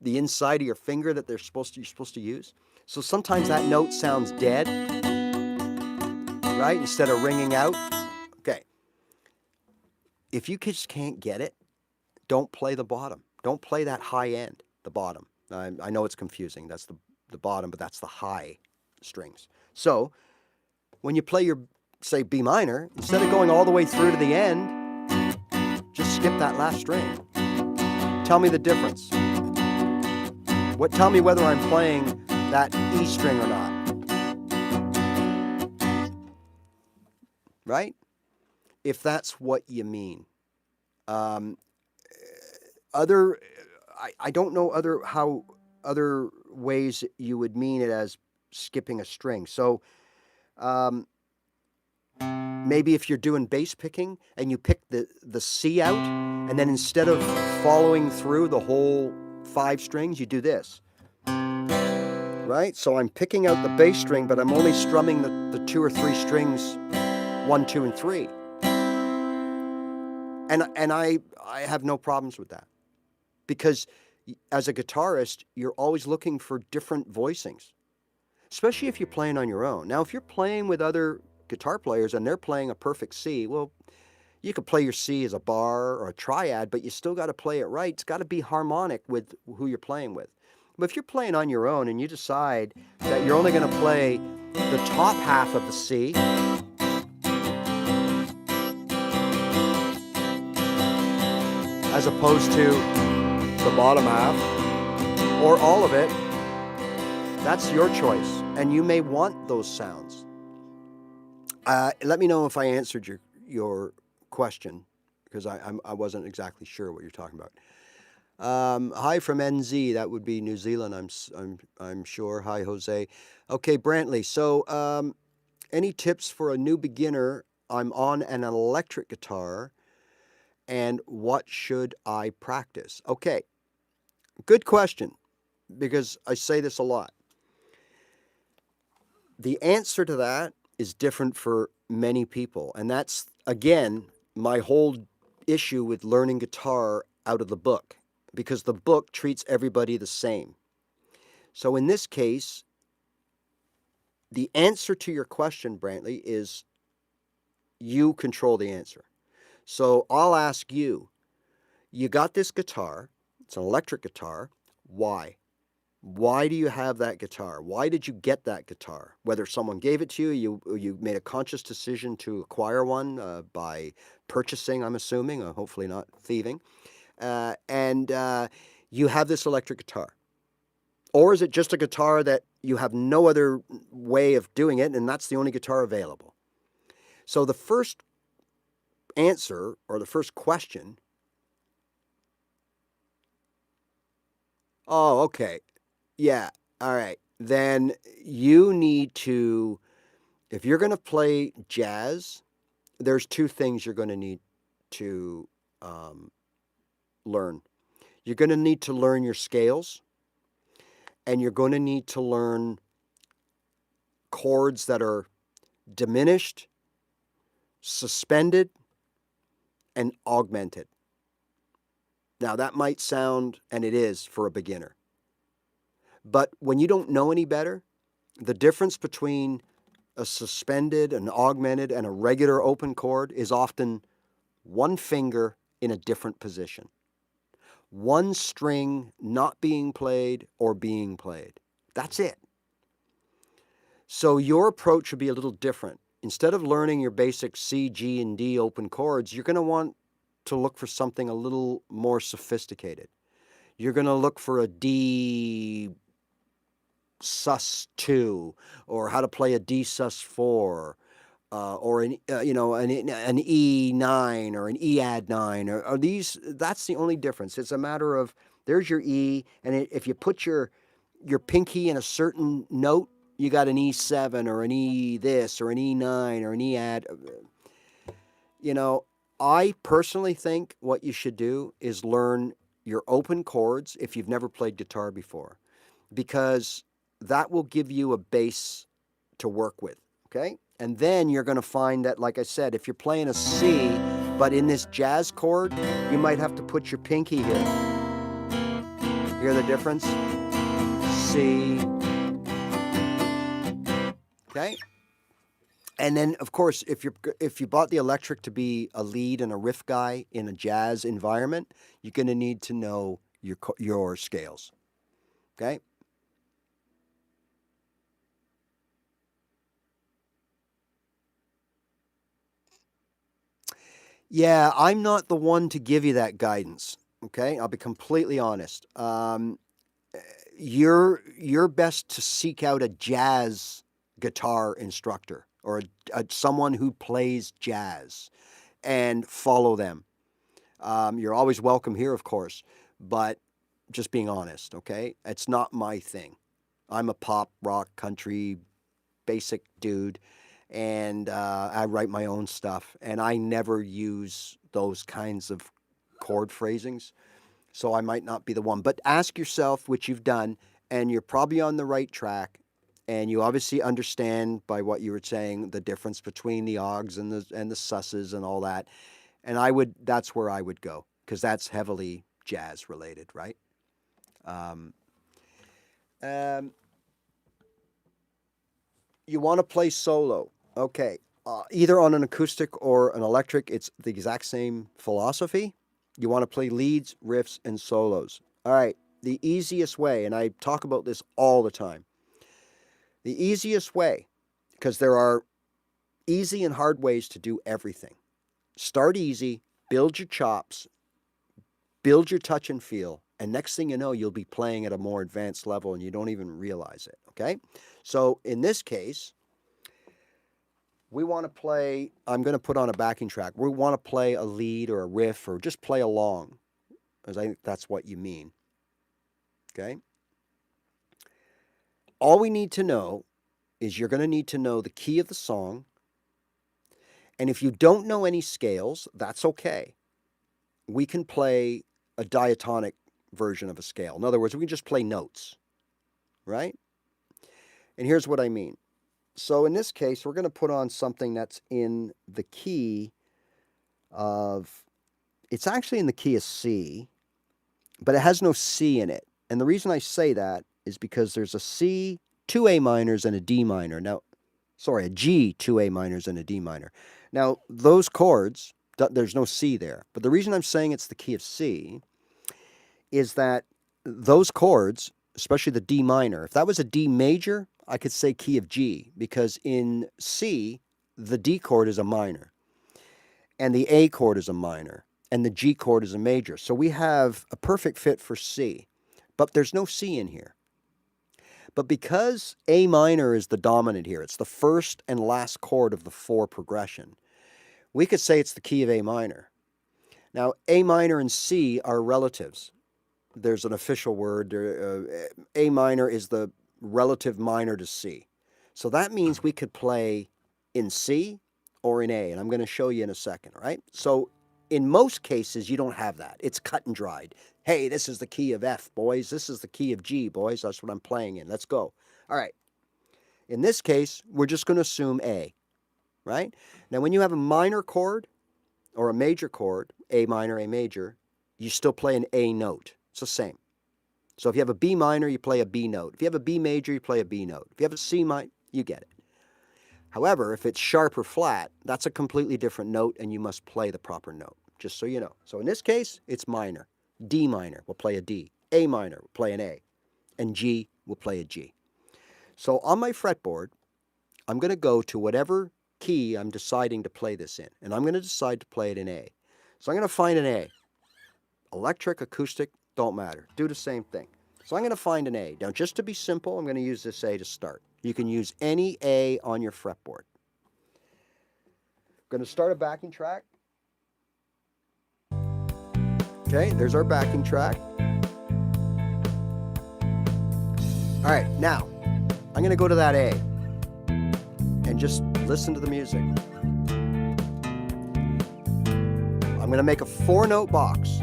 the inside of your finger that you're supposed to use. So sometimes that note sounds dead, right? Instead of ringing out. Okay. If you just can't get it, don't play the bottom. Don't play that high end, the bottom. I know it's confusing. That's the bottom, but that's the high strings. So when you play your, say, B minor, instead of going all the way through to the end, just skip that last string. Tell me the difference. Tell me whether I'm playing that E string or not. Right? If that's what you mean. I don't know other ways you would mean it as skipping a string. So maybe if you're doing bass picking and you pick the C out, and then instead of following through the whole 5 strings, you do this. Right? So I'm picking out the bass string, but I'm only strumming the 2 or 3 strings, 1, 2, and 3. And I have no problems with that. Because as a guitarist, you're always looking for different voicings, especially if you're playing on your own. Now, if you're playing with other guitar players and they're playing a perfect C, well, you could play your C as a bar or a triad, but you still got to play it right. It's got to be harmonic with who you're playing with. But if you're playing on your own and you decide that you're only going to play the top half of the C, as opposed to the bottom half, or all of it, that's your choice. And you may want those sounds. Let me know if I answered your question, because I wasn't exactly sure what you're talking about. Hi from NZ, that would be New Zealand, I'm sure. Hi, Jose. Okay, Brantley. So, any tips for a new beginner? I'm on an electric guitar, and what should I practice? Okay, good question, because I say this a lot. the answer to that is different for many people. And that's, again, my whole issue with learning guitar out of the book, because the book treats everybody the same. So in this case, the answer to your question, Brantley, is you control the answer. So I'll ask you, you got this guitar, it's an electric guitar, why? Why do you have that guitar? Why did you get that guitar? Whether someone gave it to you, you made a conscious decision to acquire one by purchasing, I'm assuming, hopefully not thieving, and you have this electric guitar. Or is it just a guitar that you have no other way of doing it, and that's the only guitar available? So the first answer, or the first question, oh, okay, yeah, all right, then you need to, if you're going to play jazz, there's two things you're going to need to learn. You're going to need to learn your scales, and you're going to need to learn chords that are diminished, suspended, and augmented. Now, that might sound, and it is for a beginner, but when you don't know any better, the difference between a suspended, an augmented, and a regular open chord is often one finger in a different position. One string not being played or being played. That's it. So your approach would be a little different. Instead of learning your basic C, G, and D open chords, you're going to want to look for something a little more sophisticated. You're going to look for a D sus2, or how to play a D sus4, or an E9 or an E add 9, or these. That's the only difference. It's a matter of, there's your E, and if you put your pinky in a certain note, you got an E7 or an E this or an E9 or an E add. I personally think what you should do is learn your open chords if you've never played guitar before, because that will give you a base to work with, okay? And then you're going to find that, like I said, if you're playing a C, but in this jazz chord, you might have to put your pinky here. Hear the difference? C. Okay? And then, of course, if you bought the electric to be a lead and a riff guy in a jazz environment, you're going to need to know your scales, okay? Yeah, I'm not the one to give you that guidance, okay? I'll be completely honest. You're best to seek out a jazz guitar instructor, or someone who plays jazz, and follow them. You're always welcome here, of course, but just being honest, okay? It's not my thing. I'm a pop, rock, country, basic dude, and I write my own stuff, and I never use those kinds of chord phrasings, so I might not be the one. But ask yourself, which you've done, and you're probably on the right track, and you obviously understand by what you were saying the difference between the augs and the susses and all that. And that's where I would go, because that's heavily jazz related, right? Um, um, you want to play solo. Okay. Either on an acoustic or an electric, it's the exact same philosophy. You want to play leads, riffs, and solos. All right. The easiest way, and I talk about this all the time, the easiest way, because there are easy and hard ways to do everything. Start easy, build your chops, build your touch and feel, and next thing you know, you'll be playing at a more advanced level and you don't even realize it, okay? So in this case, we want to play, I'm going to put on a backing track. We want to play a lead or a riff, or just play along, because I think that's what you mean, okay? All we need to know is you're going to need to know the key of the song, and if you don't know any scales, that's okay. We can play a diatonic version of a scale. In other words, we can just play notes, right? And here's what I mean. So in this case, we're going to put on something that's in the key of, it's actually in the key of C, but it has no C in it. And the reason I say that is because there's a C, two A minors, and a D minor. Now, sorry, a G, two A minors, and a D minor. Now, those chords, there's no C there. But the reason I'm saying it's the key of C is that those chords, especially the D minor, if that was a D major, I could say key of G, because in C, the D chord is a minor, and the A chord is a minor, and the G chord is a major. So we have a perfect fit for C, but there's no C in here. But because A minor is the dominant here, it's the first and last chord of the 4 progression, we could say it's the key of A minor. Now, A minor and C are relatives. There's an official word. A minor is the relative minor to C. So that means we could play in C or in A, and I'm going to show you in a second, all right? So in most cases, you don't have that. It's cut and dried. Hey, this is the key of F, boys. This is the key of G, boys. That's what I'm playing in. Let's go. All right. In this case, we're just going to assume A, right? Now, when you have a minor chord or a major chord, A minor, A major, you still play an A note. It's the same. So if you have a B minor, you play a B note. If you have a B major, you play a B note. If you have a C minor, you get it. However, if it's sharp or flat, that's a completely different note, and you must play the proper note, just so you know. So in this case, it's minor. D minor, we'll play a D. A minor, we'll play an A. And G, we'll play a G. So on my fretboard, I'm going to go to whatever key I'm deciding to play this in, and I'm going to decide to play it in A. So I'm going to find an A. Electric, acoustic, don't matter. Do the same thing. So I'm going to find an A. Now, just to be simple, I'm going to use this A to start. You can use any A on your fretboard. I'm going to start a backing track. Okay, there's our backing track. All right, now, I'm going to go to that A and just listen to the music. I'm going to make a 4-note box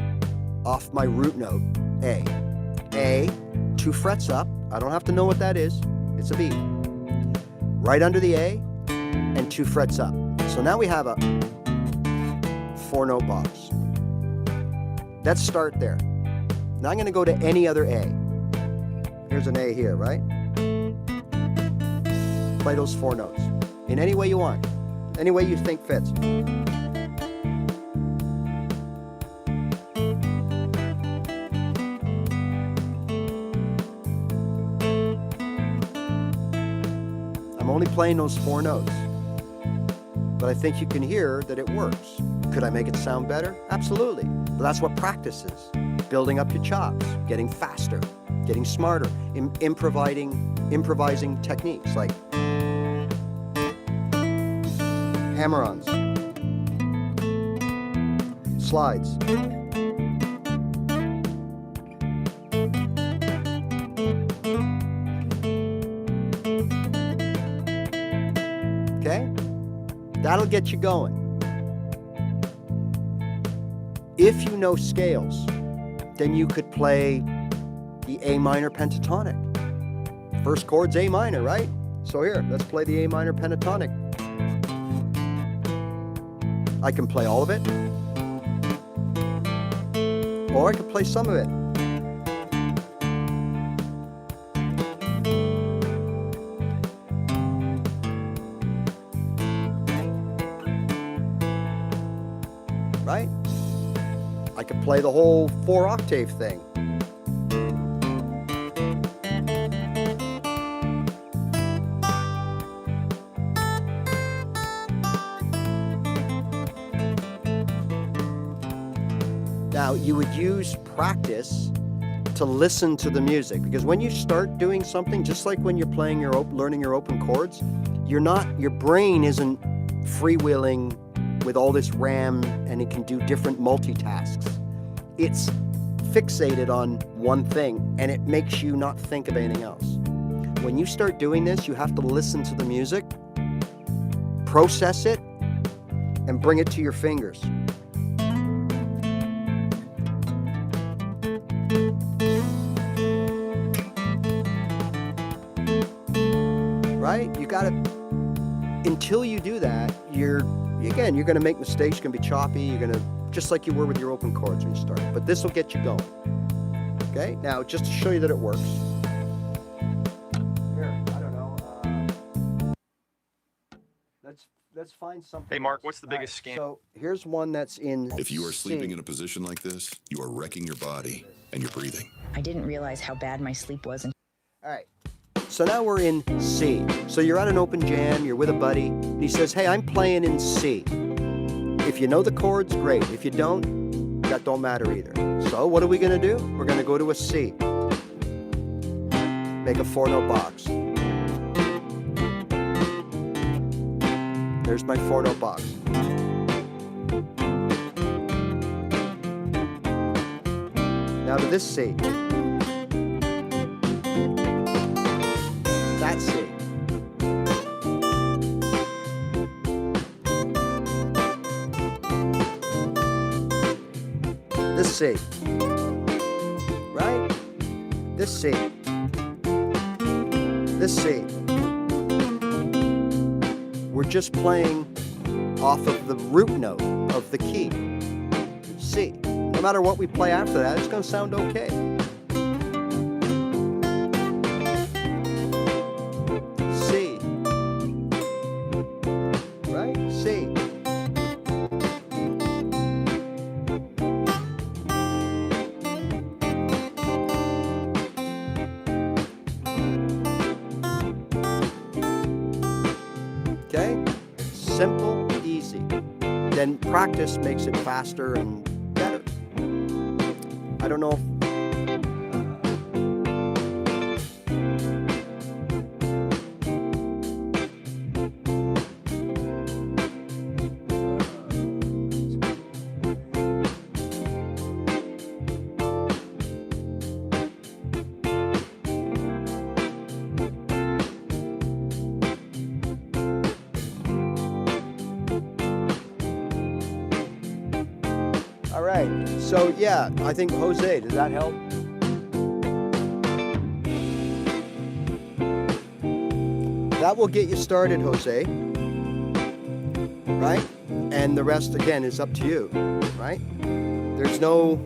off my root note, A. A, 2 frets up. I don't have to know what that is. It's a B. Right under the A, and 2 frets up. So now we have a 4-note box. Let's start there. Now I'm going to go to any other A. Here's an A here, right? Play those 4 notes in any way you want, any way you think fits. I'm only playing those 4 notes, but I think you can hear that it works. Could I make it sound better? Absolutely. But that's what practice is. Building up your chops, getting faster, getting smarter, improvising techniques like hammer-ons, slides. Okay? That'll get you going. If you know scales, then you could play the A minor pentatonic. First chord's A minor, right? So here, let's play the A minor pentatonic. I can play all of it, or I could play some of it. Right? I could play the whole 4-octave thing. Now, you would use practice to listen to the music, because when you start doing something, just like when you're playing learning your open chords, your brain isn't freewheeling with all this RAM and it can do different multitasks. It's fixated on one thing and it makes you not think of anything else. When you start doing this, you have to listen to the music, process it, and bring it to your fingers. right? You got to, until you do that, you're going to make mistakes, you're going to be choppy, you're going to, just like you were with your open chords when you started. But this will get you going. Okay, now just to show you that it works. Here, I don't know. Let's find something. Hey, Mark, else. what's the biggest scam? So here's one that's in If you are sleeping C. in a position like this, you are wrecking your body and your breathing. I didn't realize how bad my sleep was. All right. So now we're in C. So you're at an open jam, you're with a buddy, and he says, hey, I'm playing in C. If you know the chords, great. If you don't, that don't matter either. So what are we going to do? We're going to go to a C. Make a 4-note box. There's my 4-note box. Now to this C. That C. This C. Right? This C. This C. We're just playing off of the root note of the key, C. No matter what we play after that, it's going to sound okay. C. Right? C. Okay? Simple, easy. Then practice makes it faster and better. I don't know if all right, so yeah, I think Jose, does that help? That will get you started, Jose, right? And the rest, again, is up to you, right? There's no,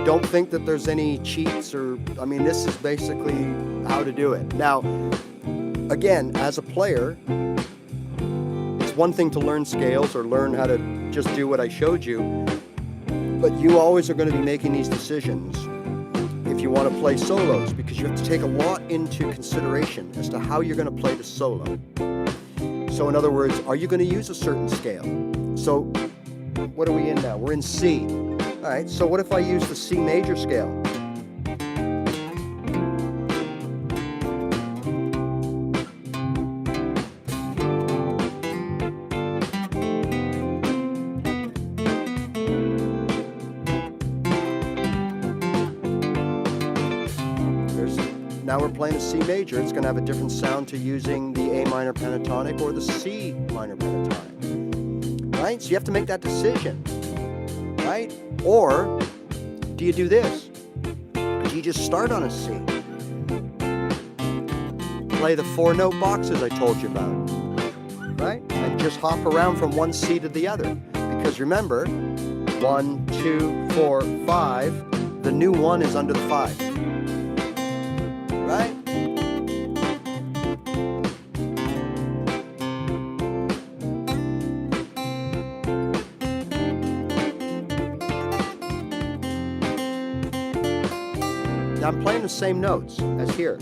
don't think that there's any cheats or, I mean, this is basically how to do it. Now, again, as a player, it's one thing to learn scales or learn how to just do what I showed you, but you always are going to be making these decisions if you want to play solos, because you have to take a lot into consideration as to how you're going to play the solo. So in other words, are you going to use a certain scale? So what are we in now? We're in C. All right, so what if I use the C major scale? Now we're playing a C major. It's going to have a different sound to using the A minor pentatonic or the C minor pentatonic, right? So you have to make that decision, right? Or do you do this? Do you just start on a C? Play the 4-note boxes I told you about, right? And just hop around from one C to the other. Because remember, 1, 2, 4, 5, the new 1 is under the 5. Right? Now I'm playing the same notes as here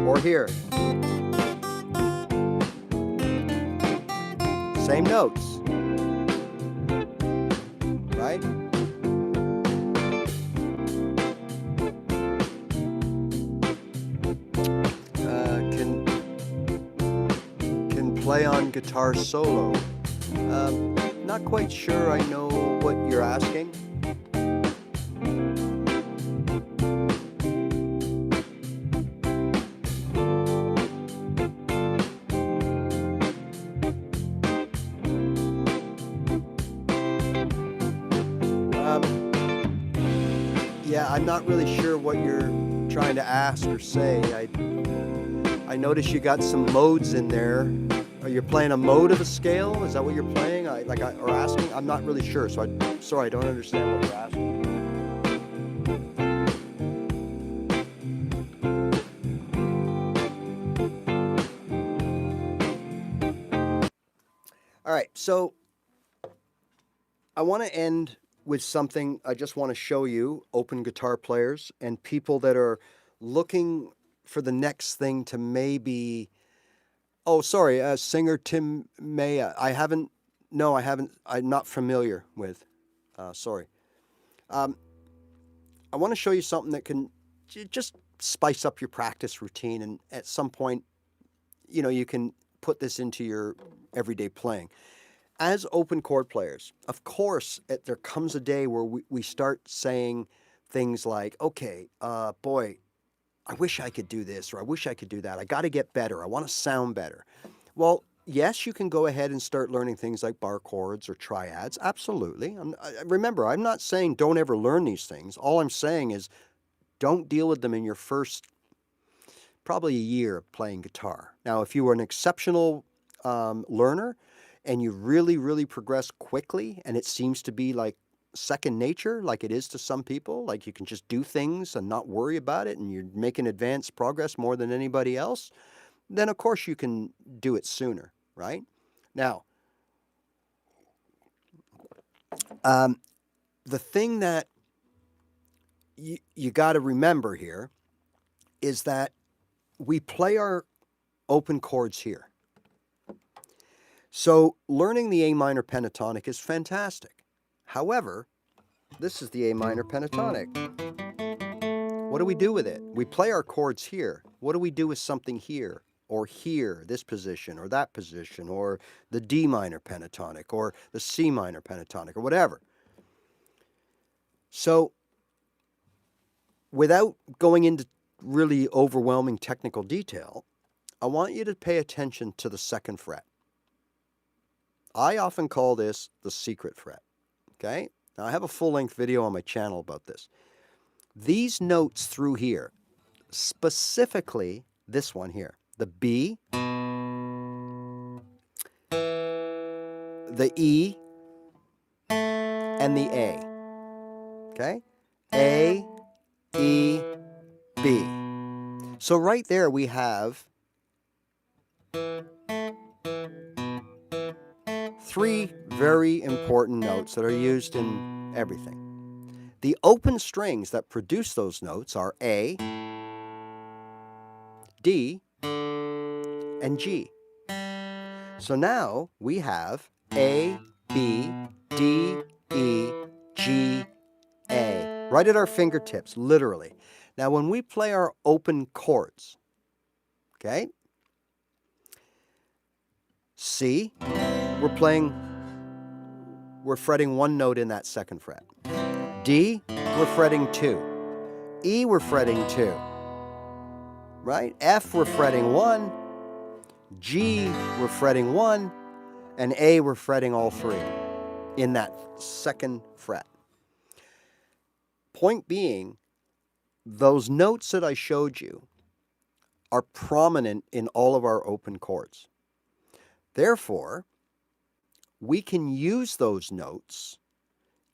or here. Same notes, right? Play on guitar solo. Not quite sure I know what you're asking. Yeah, I'm not really sure what you're trying to ask or say. I notice you got some modes in there. Are you playing a mode of a scale? Is that what you're playing? Or asking? I'm not really sure, so sorry, I don't understand what you're asking. All right, so I want to end with something I just want to show you, open guitar players and people that are looking for the next thing to maybe... Oh, sorry, singer Tim May. I'm not familiar with. Sorry. I want to show you something that can just spice up your practice routine, and at some point, you can put this into your everyday playing. As open chord players, of course, there comes a day where we start saying things like, okay, boy, I wish I could do this, or I wish I could do that. I got to get better. I want to sound better. Well, yes, you can go ahead and start learning things like bar chords or triads. Absolutely. Remember, I'm not saying don't ever learn these things. All I'm saying is don't deal with them in your first probably a year of playing guitar. Now, if you were an exceptional learner and you really, really progress quickly, and it seems to be like second nature, like it is to some people, like you can just do things and not worry about it, and you're making advanced progress more than anybody else, then of course you can do it sooner, right? Now, the thing that you got to remember here is that we play our open chords here. So learning the A minor pentatonic is fantastic. However, this is the A minor pentatonic. What do we do with it? We play our chords here. What do we do with something here? Or here, this position, or that position, or the D minor pentatonic, or the C minor pentatonic, or whatever. So, without going into really overwhelming technical detail, I want you to pay attention to the second fret. I often call this the secret fret, okay? Now, I have a full-length video on my channel about this. These notes through here, specifically this one here, the B, the E, and the A, okay? A, E, B. So right there we have three very important notes that are used in everything. The open strings that produce those notes are A, D, and G. So now we have A, B, D, E, G, A, right at our fingertips, literally. Now when we play our open chords, okay, C, we're fretting one note in that second fret. D, we're fretting 2. E, we're fretting 2. Right? F, we're fretting 1. G, we're fretting 1. And A, we're fretting all 3 in that second fret. Point being, those notes that I showed you are prominent in all of our open chords. Therefore, we can use those notes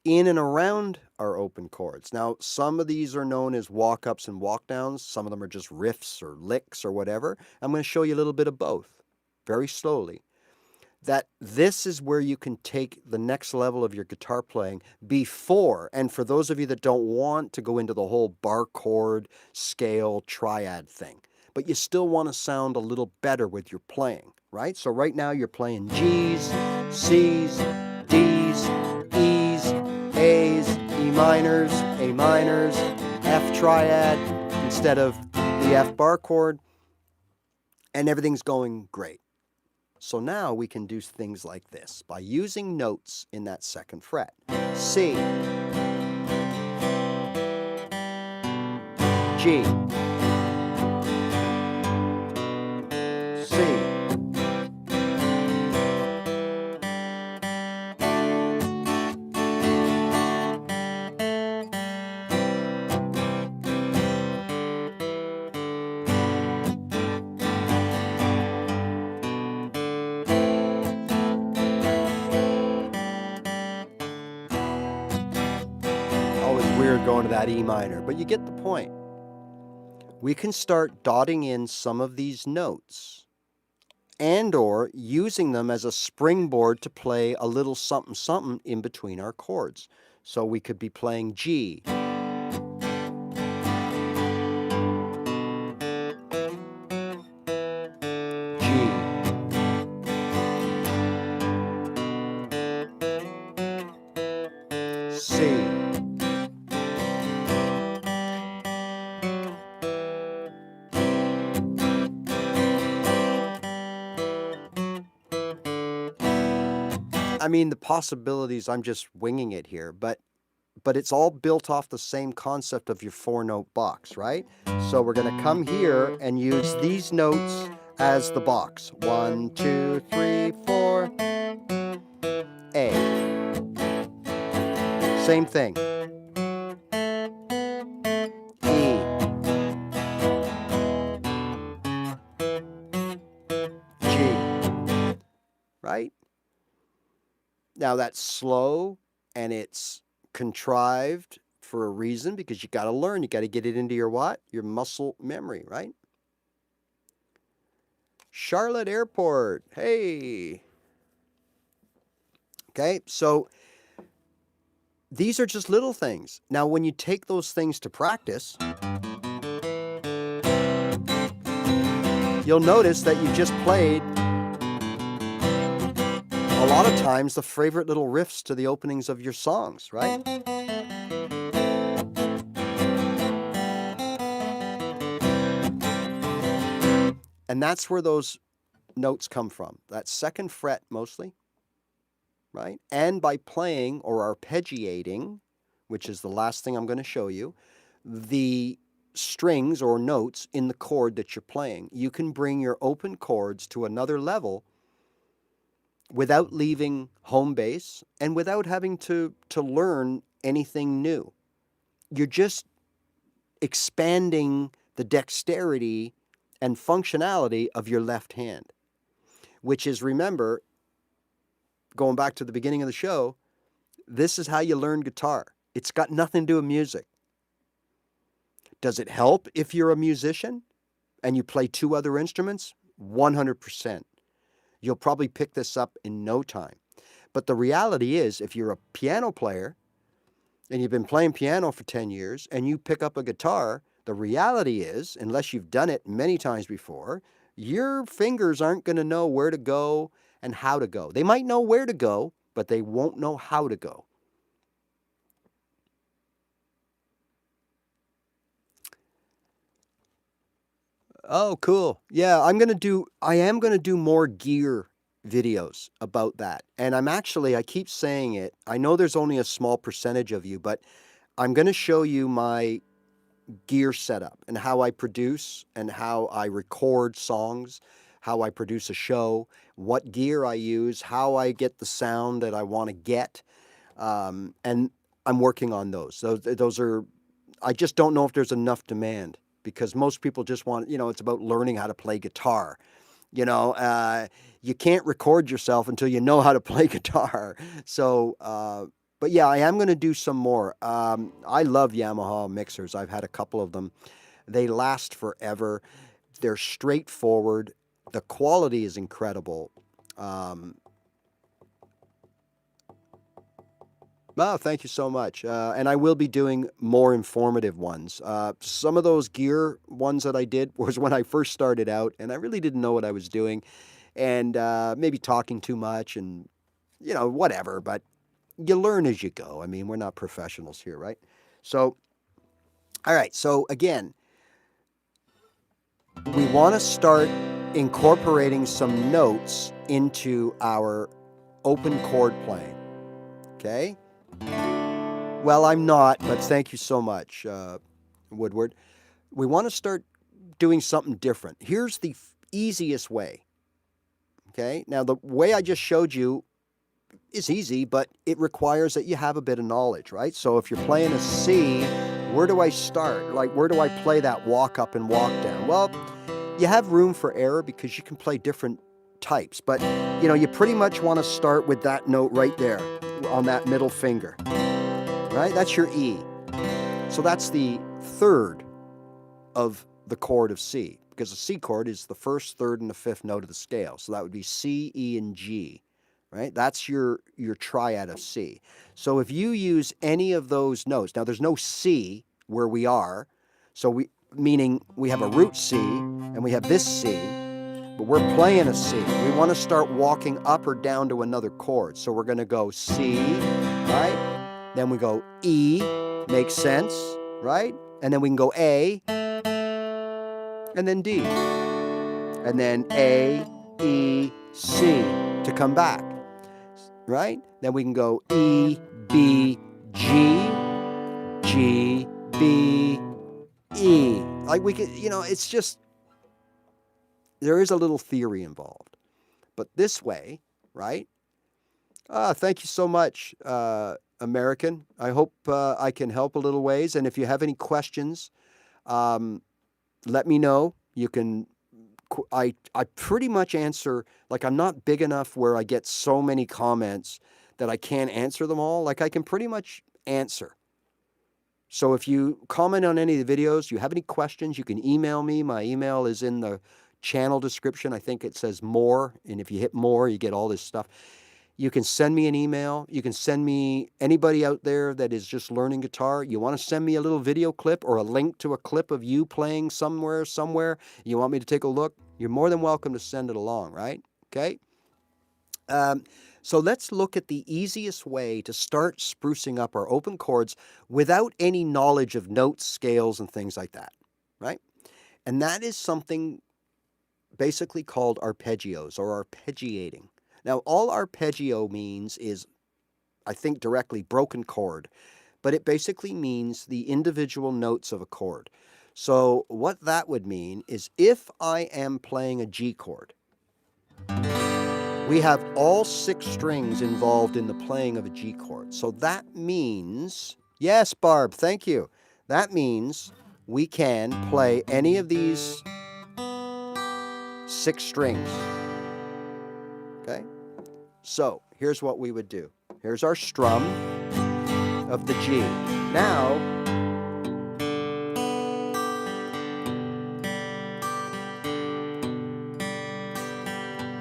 in and around our open chords. Now, some of these are known as walk-ups and walk-downs. Some of them are just riffs or licks or whatever. I'm going to show you a little bit of both, very slowly. That this is where you can take the next level of your guitar playing before, and for those of you that don't want to go into the whole bar chord, scale, triad thing, but you still want to sound a little better with your playing, right? So right now you're playing G's, C's, D's, E's, A's, E minors, A minors, F triad instead of the F bar chord, and everything's going great. So now we can do things like this by using notes in that second fret. C, G, C, to that E minor, but you get the point. We can start dotting in some of these notes and or using them as a springboard to play a little something something in between our chords. So we could be playing G, C, I mean, the possibilities, I'm just winging it here, but it's all built off the same concept of your 4-note box, right? So we're going to come here and use these notes as the box. 1, 2, 3, 4. A. Same thing. E. G. Right? Now that's slow and it's contrived for a reason because you got to learn. You got to get it into your what? Your muscle memory, right? Charlotte Airport. Hey. Okay, so these are just little things. Now, when you take those things to practice, you'll notice that you just played a lot of times the favorite little riffs to the openings of your songs, right? And that's where those notes come from. That second fret mostly, right? And by playing or arpeggiating, which is the last thing I'm going to show you, the strings or notes in the chord that you're playing, you can bring your open chords to another level without leaving home base and without having to learn anything new. You're just expanding the dexterity and functionality of your left hand, which is, remember, going back to the beginning of the show, this is how you learn guitar. It's got nothing to do with music. Does it help if you're a musician and you play 2 other instruments? 100%. You'll probably pick this up in no time. But the reality is, if you're a piano player and you've been playing piano for 10 years and you pick up a guitar, the reality is, unless you've done it many times before, your fingers aren't going to know where to go and how to go. They might know where to go, but they won't know how to go. Oh, cool. Yeah, I am going to do more gear videos about that. And I keep saying it. I know there's only a small percentage of you, but I'm going to show you my gear setup and how I produce and how I record songs, how I produce a show, what gear I use, how I get the sound that I want to get. And I'm working on those. Those are, I just don't know if there's enough demand because most people just want, it's about learning how to play guitar. You can't record yourself until you know how to play guitar. So, but yeah, I am going to do some more. I love Yamaha mixers. I've had a couple of them. They last forever. They're straightforward. The quality is incredible. Oh, thank you so much. And I will be doing more informative ones. Some of those gear ones that I did was when I first started out, and I really didn't know what I was doing, and maybe talking too much and, whatever. But you learn as you go. I mean, we're not professionals here, right? So, all right. So, again, we want to start incorporating some notes into our open chord playing. Okay? Well, I'm not, but thank you so much, Woodward. We want to start doing something different. Here's the easiest way. Okay? Now, the way I just showed you is easy, but it requires that you have a bit of knowledge, right? So if you're playing a C, where do I start? Like, where do I play that walk up and walk down? Well, you have room for error because you can play different types, but, you pretty much want to start with that note right there on that middle finger, right? That's your E. So that's the third of the chord of C, because the C chord is the first, third, and the fifth note of the scale. So that would be C, E, and G, right? That's your triad of C. So if you use any of those notes, now there's no C where we are, so meaning we have a root C and we have this C, but we're playing a C. We want to start walking up or down to another chord. So we're going to go C, right? Then we go E, makes sense, right? And then we can go A, and then D. And then A, E, C to come back, right? Then we can go E, B, G, G, B, E. Like we could, it's just, there is a little theory involved. But this way, right? Thank you so much, American. I hope I can help a little ways. And if you have any questions, let me know. You can, I pretty much answer, like I'm not big enough where I get so many comments that I can't answer them all. Like I can pretty much answer. So if you comment on any of the videos, you have any questions, you can email me. My email is in the channel description. I think it says more. And if you hit more, you get all this stuff. You can send me an email. You can send me, anybody out there that is just learning guitar, you want to send me a little video clip or a link to a clip of you playing somewhere, you want me to take a look, you're more than welcome to send it along, right? Okay? So let's look at the easiest way to start sprucing up our open chords without any knowledge of notes, scales, and things like that, right? And that is something basically called arpeggios or arpeggiating. Now, all arpeggio means is, I think directly, broken chord, but it basically means the individual notes of a chord. So what that would mean is if I am playing a G chord, we have all 6 strings involved in the playing of a G chord. So that means, yes, Barb, thank you. That means we can play any of these 6 strings. Okay? So here's what we would do. Here's our strum of the G. Now,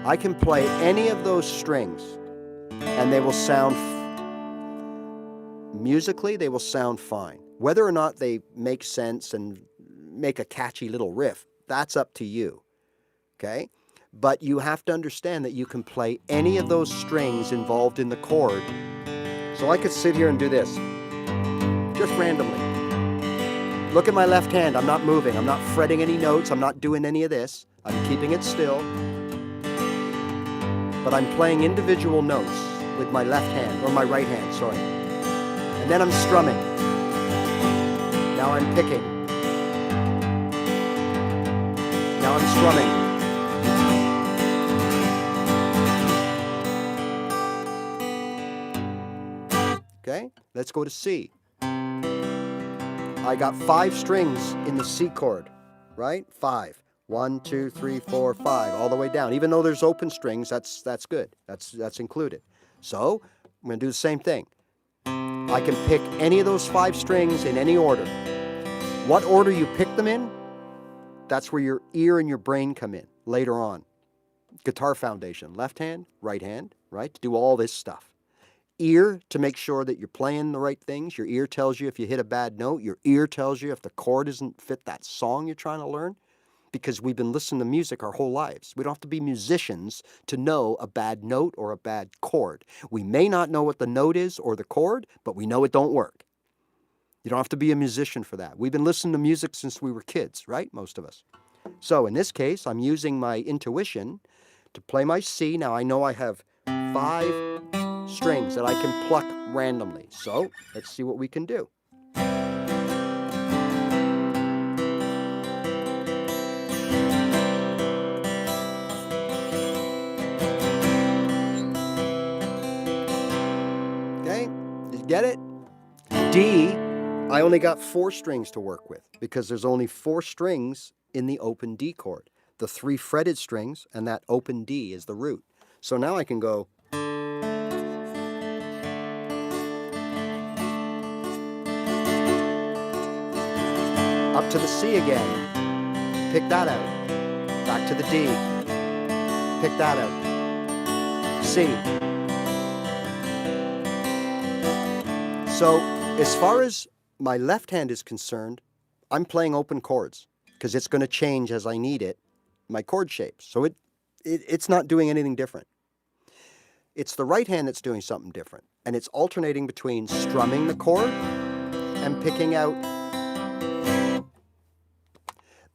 I can play any of those strings and they will sound, musically, they will sound fine. Whether or not they make sense and make a catchy little riff, that's up to you. Okay? But you have to understand that you can play any of those strings involved in the chord. So I could sit here and do this, just randomly. Look at my left hand, I'm not moving, I'm not fretting any notes, I'm not doing any of this. I'm keeping it still. But I'm playing individual notes with my left hand, or my right hand, sorry. And then I'm strumming. Now I'm picking. Now I'm strumming. Okay, let's go to C. I got 5 strings in the C chord, right? 5. 1, 2, 3, 4, 5, all the way down. Even though there's open strings, that's good. That's included. So I'm going to do the same thing. I can pick any of those 5 strings in any order. What order you pick them in, that's where your ear and your brain come in later on. Guitar foundation, left hand, right, to do all this stuff. Ear to make sure that you're playing the right things. Your ear tells you if you hit a bad note. Your ear tells you if the chord doesn't fit that song you're trying to learn. Because we've been listening to music our whole lives. We don't have to be musicians to know a bad note or a bad chord. We may not know what the note is or the chord, but we know it don't work. You don't have to be a musician for that. We've been listening to music since we were kids, right? Most of us. So in this case, I'm using my intuition to play my C. Now I know I have 5 strings that I can pluck randomly. So let's see what we can do. Okay, did you get it? D, I only got 4 strings to work with because there's only 4 strings in the open D chord. The 3 fretted strings and that open D is the root. So now I can go. to the C again. Pick that out. Back to the D. Pick that out. C. So as far as my left hand is concerned, I'm playing open chords because it's going to change as I need it, my chord shapes. So it's not doing anything different. It's the right hand that's doing something different. And it's alternating between strumming the chord and picking out.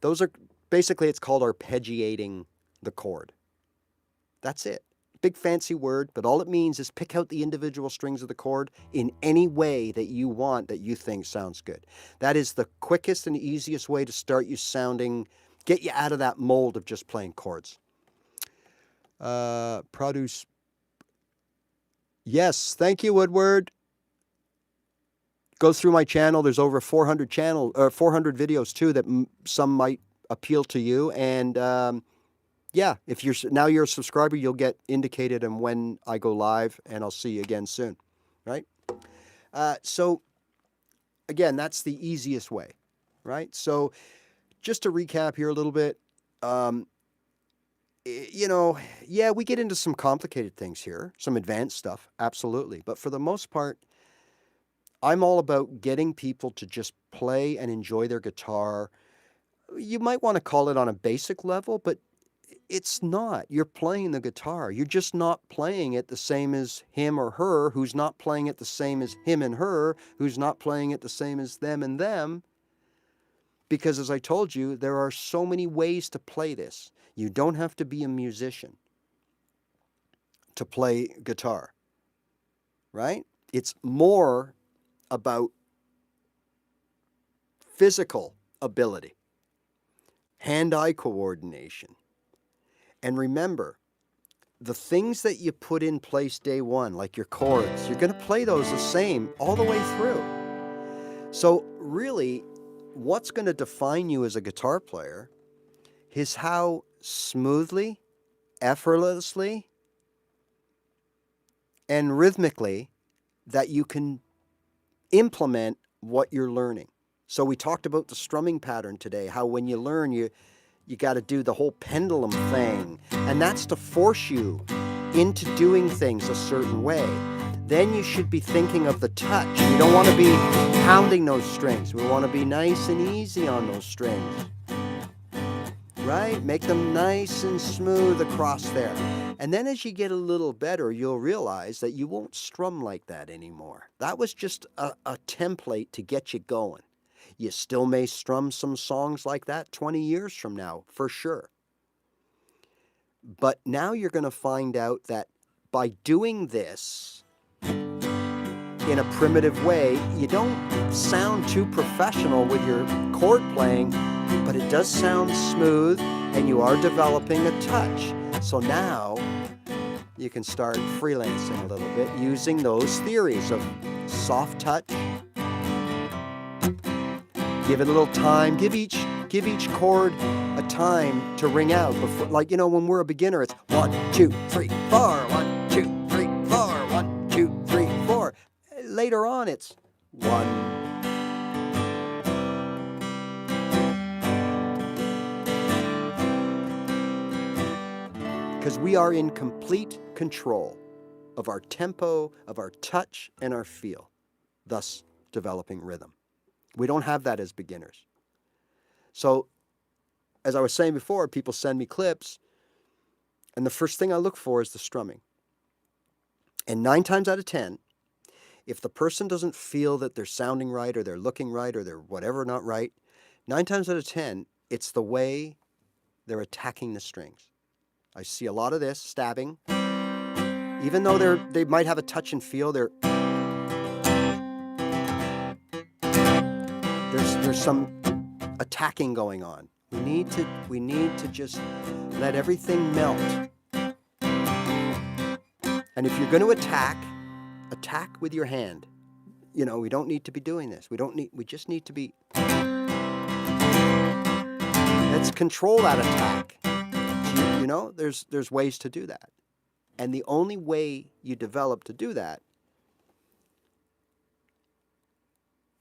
Those are basically, it's called arpeggiating the chord. That's it. Big fancy word, but all it means is pick out the individual strings of the chord in any way that you want that you think sounds good. That is the quickest and easiest way to start you sounding, get you out of that mold of just playing chords. Produce. Yes, thank you, Woodward. Go through my channel. There's over 400 videos too that some might appeal to you. And yeah, if you're a subscriber, you'll get indicated on when I go live, and I'll see you again soon, right? So again, that's the easiest way, right? So just to recap here a little bit, you know, yeah, we get into some complicated things here, some advanced stuff, absolutely. But for the most part, I'm all about getting people to just play and enjoy their guitar. You might want to call it on a basic level, but it's not. You're playing the guitar. You're just not playing it the same as him or her, who's not playing it the same as him and her, who's not playing it the same as them and them. Because as I told you, there are so many ways to play this. You don't have to be a musician to play guitar, right? It's more about physical ability, hand-eye coordination. And remember, the things that you put in place day one, like your chords, you're going to play those the same all the way through. So really, what's going to define you as a guitar player is how smoothly, effortlessly, and rhythmically that you can implement what you're learning. So we talked about the strumming pattern today, how when you learn, you got to do the whole pendulum thing, and that's to force you into doing things a certain way. Then you should be thinking of the touch. You don't want to be pounding those strings. We want to be nice and easy on those strings, right? Make them nice and smooth across there. And then as you get a little better, you'll realize that you won't strum like that anymore. That was just a template to get you going. You still may strum some songs like that 20 years from now, for sure. But now you're going to find out that by doing this in a primitive way, you don't sound too professional with your chord playing, but it does sound smooth, and you are developing a touch. So now you can start freelancing a little bit using those theories of soft touch. Give it a little time. Give each chord a time to ring out. Before, like, you know, when we're a beginner, it's 1, 2, 3, 4. 1, 2, 3, 4. 1, 2, 3, 4. Later on, it's 1. Because we are in complete control of our tempo, of our touch, and our feel, thus developing rhythm. We don't have that as beginners. So, as I was saying before, people send me clips, and the first thing I look for is the strumming. And 9 times out of 10, if the person doesn't feel that they're sounding right, or they're looking right, or they're whatever not right, 9 times out of 10, it's the way they're attacking the strings. I see a lot of this, stabbing. Even though they might have a touch and feel, there's some attacking going on. We need to just let everything melt. And if you're going to attack with your hand. You know, we don't need to be doing this. We just need to be. Let's control that attack. You know, there's ways to do that. And the only way you develop to do that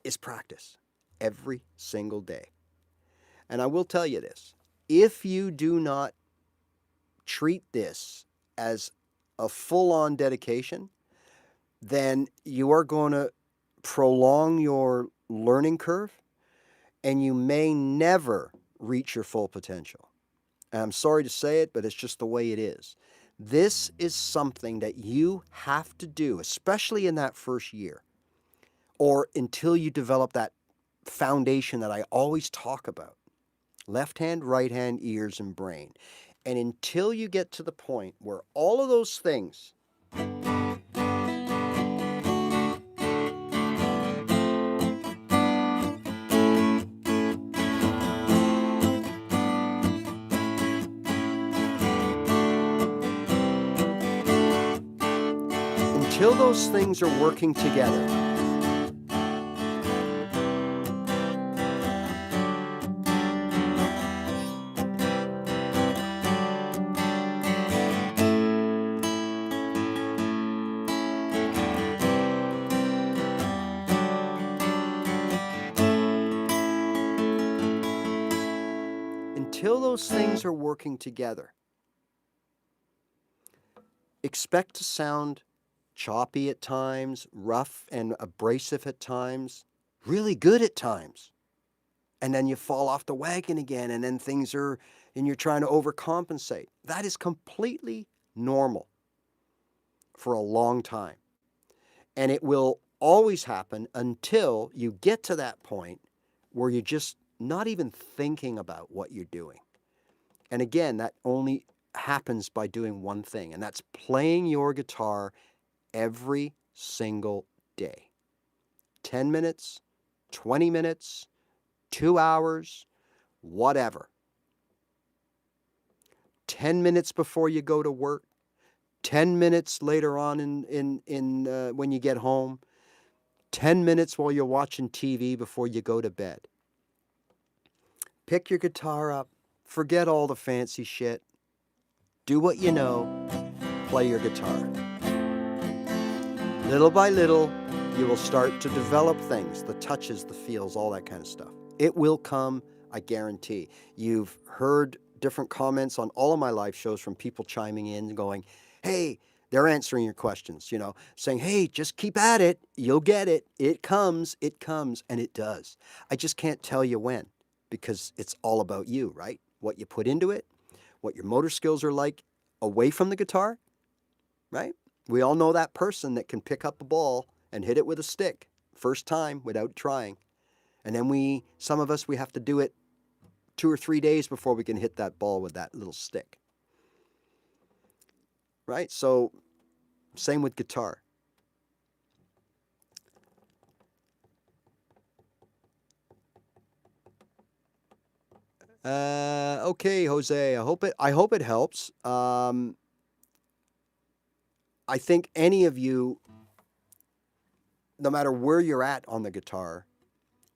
is practice every single day. And I will tell you this, if you do not treat this as a full-on dedication, then you are going to prolong your learning curve and you may never reach your full potential. And I'm sorry to say it, but it's just the way it is. This is something that you have to do, especially in that first year, or until you develop that foundation that I always talk about. Left hand, right hand, ears, and brain. And until you get to the point where all of those things are working together, expect to sound choppy at times, rough and abrasive at times, really good at times. And then you fall off the wagon again, and then and you're trying to overcompensate. That is completely normal for a long time. And it will always happen until you get to that point where you're just not even thinking about what you're doing. And again, that only happens by doing one thing, and that's playing your guitar every single day. 10 minutes, 20 minutes, 2 hours, whatever. 10 minutes before you go to work, 10 minutes later on when you get home, 10 minutes while you're watching TV before you go to bed. Pick your guitar up, forget all the fancy shit, do what you know, play your guitar. Little by little, you will start to develop things, the touches, the feels, all that kind of stuff. It will come, I guarantee. You've heard different comments on all of my live shows from people chiming in and going, hey, they're answering your questions, saying, hey, just keep at it. You'll get it. It comes, and it does. I just can't tell you when, because it's all about you, right? What you put into it, what your motor skills are like away from the guitar, right? We all know that person that can pick up a ball and hit it with a stick first time without trying. And then some of us, we have to do it 2 or 3 days before we can hit that ball with that little stick. Right? So, same with guitar. Okay, Jose. I hope it helps. I think any of you, no matter where you're at on the guitar,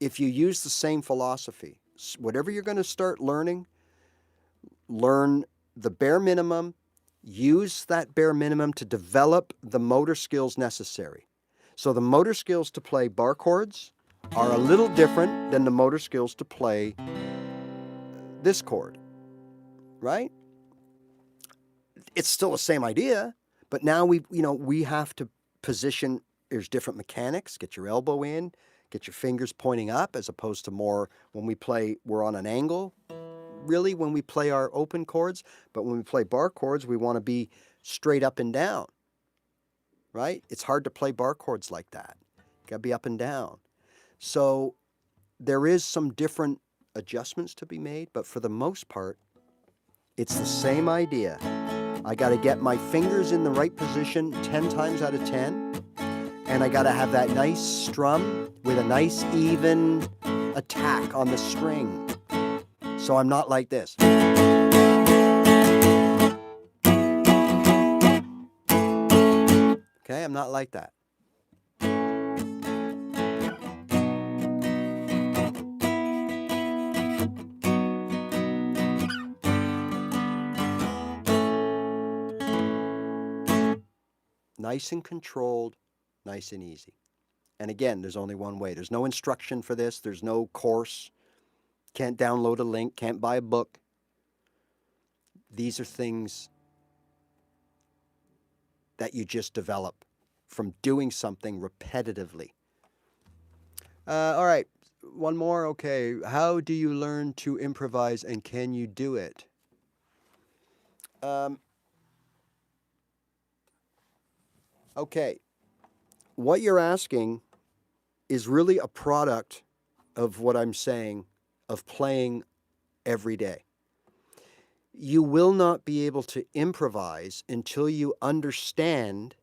if you use the same philosophy, whatever you're going to start learning, learn the bare minimum, use that bare minimum to develop the motor skills necessary. So the motor skills to play bar chords are a little different than the motor skills to play this chord, right? It's still the same idea, but now we have to position. There's different mechanics. Get your elbow in, get your fingers pointing up, as opposed to more when we're on an angle, really, when we play our open chords. But when we play bar chords, we want to be straight up and down, right? It's hard to play bar chords like that. Got to be up and down. So there is some different adjustments to be made, but for the most part, it's the same idea. I got to get my fingers in the right position 10 times out of 10, and I got to have that nice strum with a nice even attack on the string. So I'm not like this. Okay, I'm not like that. Nice and controlled, nice and easy. And again, there's only one way. There's no instruction for this. There's no course. can't download a link, can't buy a book. These are things that you just develop from doing something repetitively. All right, one more. Okay, how do you learn to improvise, and can you do it? Okay, what you're asking is really a product of what I'm saying, of playing every day. You will not be able to improvise until you understand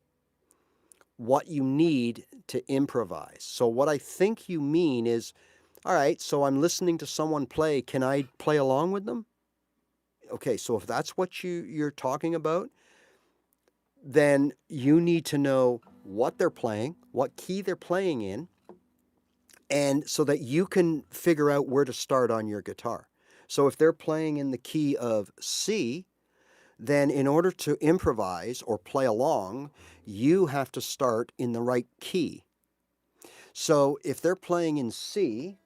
what you need to improvise. So what I think you mean is, all right, so I'm listening to someone play, can I play along with them? Okay, so if that's what you're talking about, then you need to know what they're playing, what key they're playing in, and so that you can figure out where to start on your guitar. So if they're playing in the key of C, then in order to improvise or play along, you have to start in the right key. So if they're playing in C,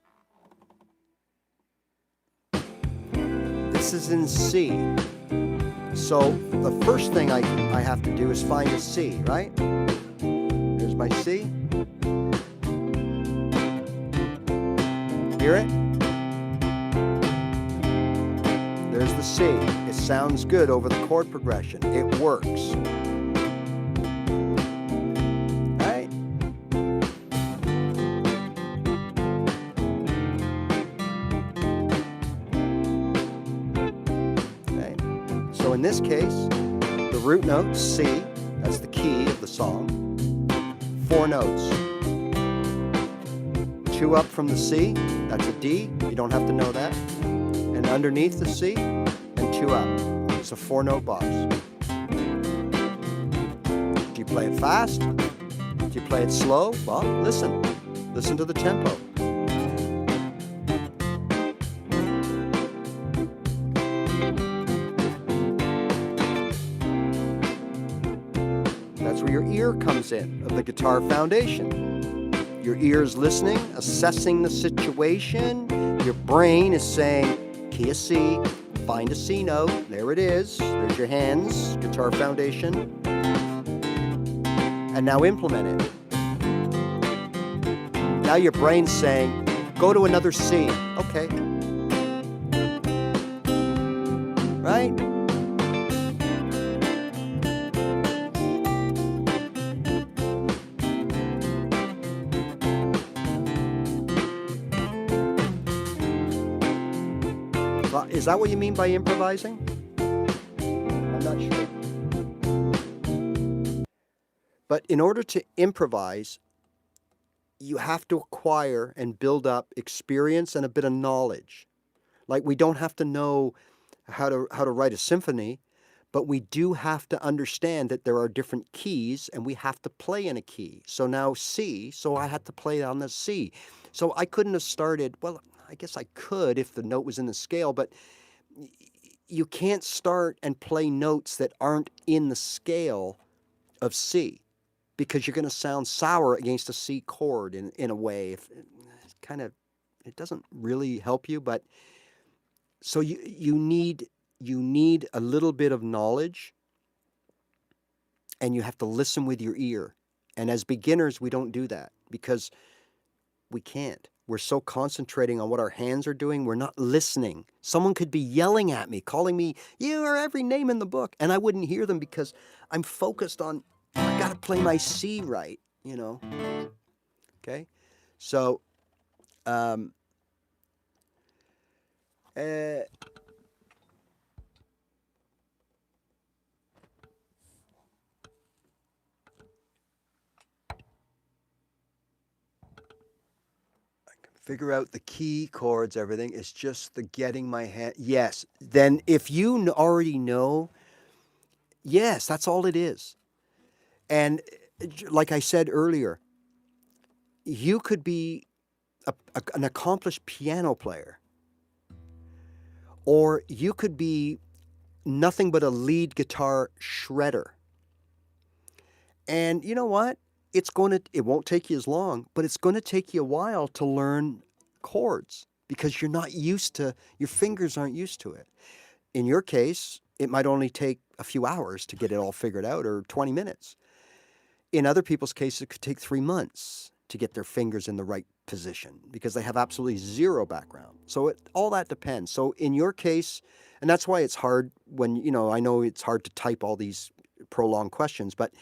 this is in C. So the first thing I have to do is find a C, right? There's my C. Hear it? There's the C. It sounds good over the chord progression. It works. Right? Okay. So in this case, the root note, C, that's the key of the song. 4 notes. 2 up from the C, that's a D. You don't have to know that. And underneath the C, and 2 up. It's a 4-note box. Do you play it fast? Do you play it slow? Well, listen. Listen to the tempo. That's where your ear comes in, of the guitar foundation. Your ear is listening, assessing the situation. Your brain is saying, key of C, find a C note. There it is. There's your hands, guitar foundation. And now implement it. Now your brain's saying, go to another C. Okay. Right? Is that what you mean by improvising? I'm not sure. But in order to improvise, you have to acquire and build up experience and a bit of knowledge. Like, we don't have to know how to write a symphony, but we do have to understand that there are different keys and we have to play in a key. So now C, so I had to play on the C. So I couldn't have started, well, I guess I could if the note was in the scale, but you can't start and play notes that aren't in the scale of C, because you're going to sound sour against a C chord in a way. It doesn't really help you, but so you need a little bit of knowledge, and you have to listen with your ear. And as beginners, we don't do that because we can't. We're so concentrating on what our hands are doing, we're not listening. Someone could be yelling at me, calling me, you are every name in the book, and I wouldn't hear them because I'm focused on, I got to play my C right, you know. Okay? So, figure out the key, chords, everything. It's just the getting my hand. Yes. Then if you already know, yes, that's all it is. And like I said earlier, you could be an accomplished piano player, or you could be nothing but a lead guitar shredder. And you know what? It won't take you as long, but it's going to take you a while to learn chords, because you're not used to, your fingers aren't used to it. In your case, it might only take a few hours to get it all figured out, or 20 minutes. In other people's cases, it could take 3 months to get their fingers in the right position because they have absolutely zero background. So all that depends. So in your case, and that's why it's hard when, I know it's hard to type all these prolonged questions, but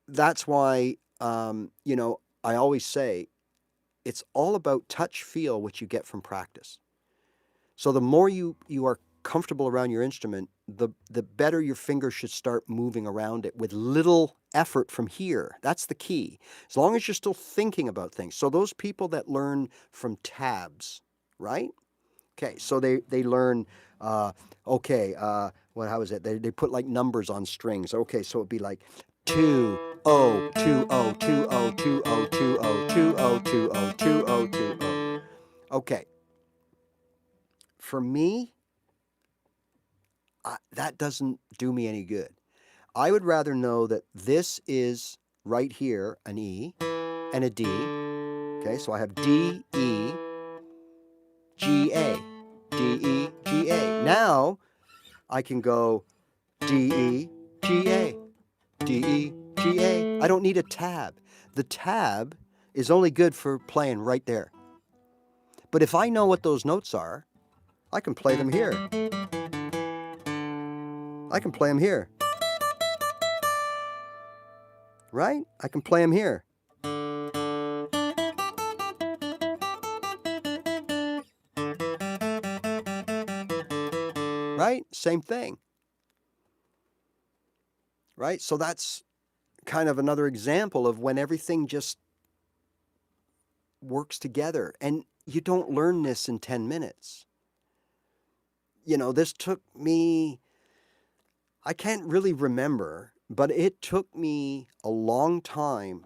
that's why, I always say it's all about touch, feel, what you get from practice. So the more you are comfortable around your instrument, the better your fingers should start moving around it with little effort from here. That's the key. As long as you're still thinking about things. So those people that learn from tabs, right? Okay, so they learn, how is it? They put like numbers on strings. Okay, so it'd be like 2 0 2 0 2 0 2 0 2 0 2 0 2 0 2 0 2 0. Okay. For me, that doesn't do me any good. I would rather know that this is right here an E and a D. Okay, so I have D, E, G, A. D, E, G, A. Now I can go D, E, G, A. D, E, G, A. I don't need a tab. The tab is only good for playing right there. But if I know what those notes are, I can play them here. I can play them here. Right? I can play them here. Right? Same thing. Right? So that's kind of another example of when everything just works together. And you don't learn this in 10 minutes. This took me, I can't really remember, but it took me a long time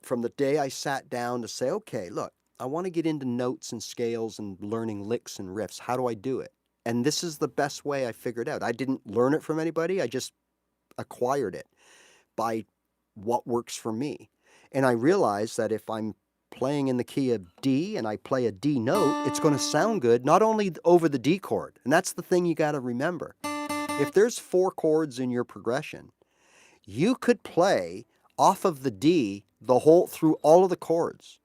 from the day I sat down to say, okay, look, I want to get into notes and scales and learning licks and riffs. How do I do it? And this is the best way I figured out. I didn't learn it from anybody. I just acquired it by what works for me. And I realized that if I'm playing in the key of D and I play a D note, it's going to sound good, not only over the D chord. And that's the thing you got to remember. If there's 4 chords in your progression, you could play off of the D through all of the chords,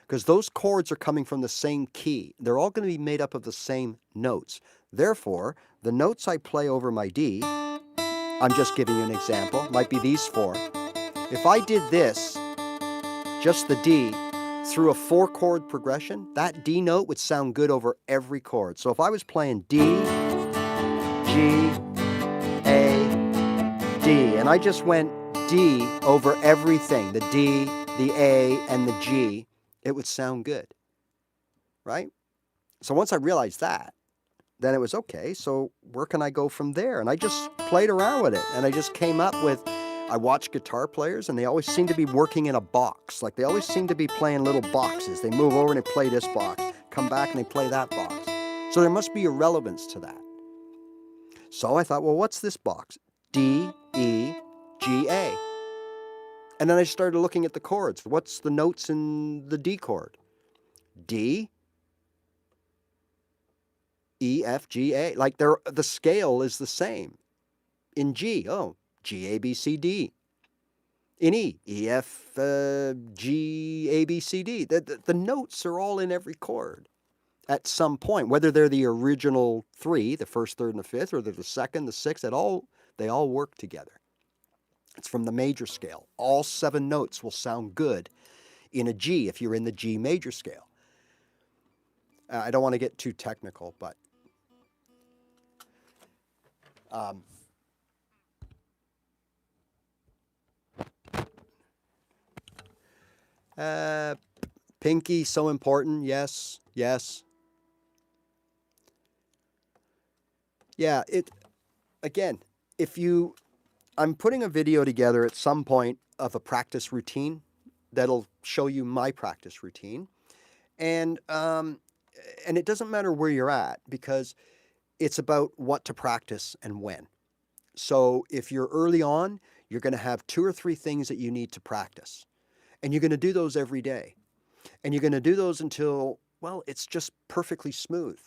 because those chords are coming from the same key. They're all going to be made up of the same notes. Therefore, the notes I play over my D, I'm just giving you an example, might be these 4. If I did this, just the D, through a 4-chord progression, that D note would sound good over every chord. So if I was playing D, G, A, D, and I just went D over everything, the D, the A, and the G, it would sound good, right? So once I realized that, then it was okay, so where can I go from there? And I just played around with it, and I just came up with, I watch guitar players, and they always seem to be working in a box. Like they always seem to be playing little boxes. They move over and they play this box, come back and they play that box. So there must be a relevance to that. So I thought, well, what's this box? D, E, G, A. And then I started looking at the chords. What's the notes in the D chord? D, E, F, G, A. Like the scale is the same. In G, G, A, B, C, D. In E, E, F, G, A, B, C, D. The notes are all in every chord at some point, whether they're the original 3, the first, third, and the fifth, or they're the second, the sixth, they all work together. It's from the major scale. All 7 notes will sound good in a G if you're in the G major scale. I don't want to get too technical, but pinky, so important. Yes, yes. Yeah, again, I'm putting a video together at some point of a practice routine that'll show you my practice routine. And it doesn't matter where you're at, because it's about what to practice and when. So if you're early on, you're going to have 2 or 3 things that you need to practice. And you're going to do those every day. And you're going to do those until well, it's just perfectly smooth.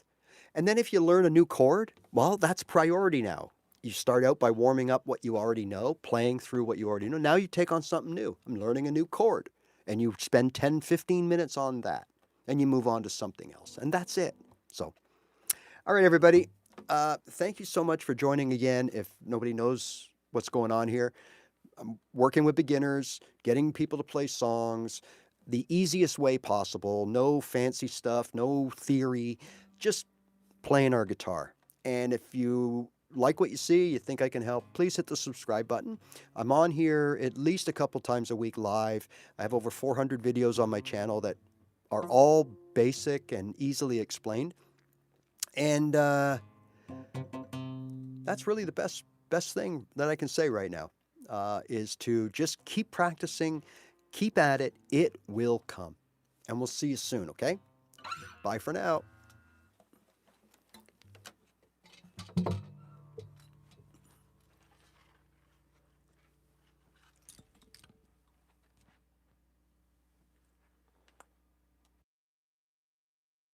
And then if you learn a new chord, well, that's priority now. You start out by warming up what you already know, playing through what you already know. Now you take on something new. I'm learning a new chord. And you spend 10, 15 minutes on that. And you move on to something else. And that's it. So, all right, everybody. Thank you so much for joining again. If nobody knows what's going on here, I'm working with beginners, getting people to play songs the easiest way possible. No fancy stuff, no theory, just playing our guitar. And if you like what you see, you think I can help, please hit the subscribe button. I'm on here at least a couple times a week live. I have over 400 videos on my channel that are all basic and easily explained. And that's really the best thing that I can say right now, is to just keep practicing, keep at it. It will come. And we'll see you soon, okay? Bye for now.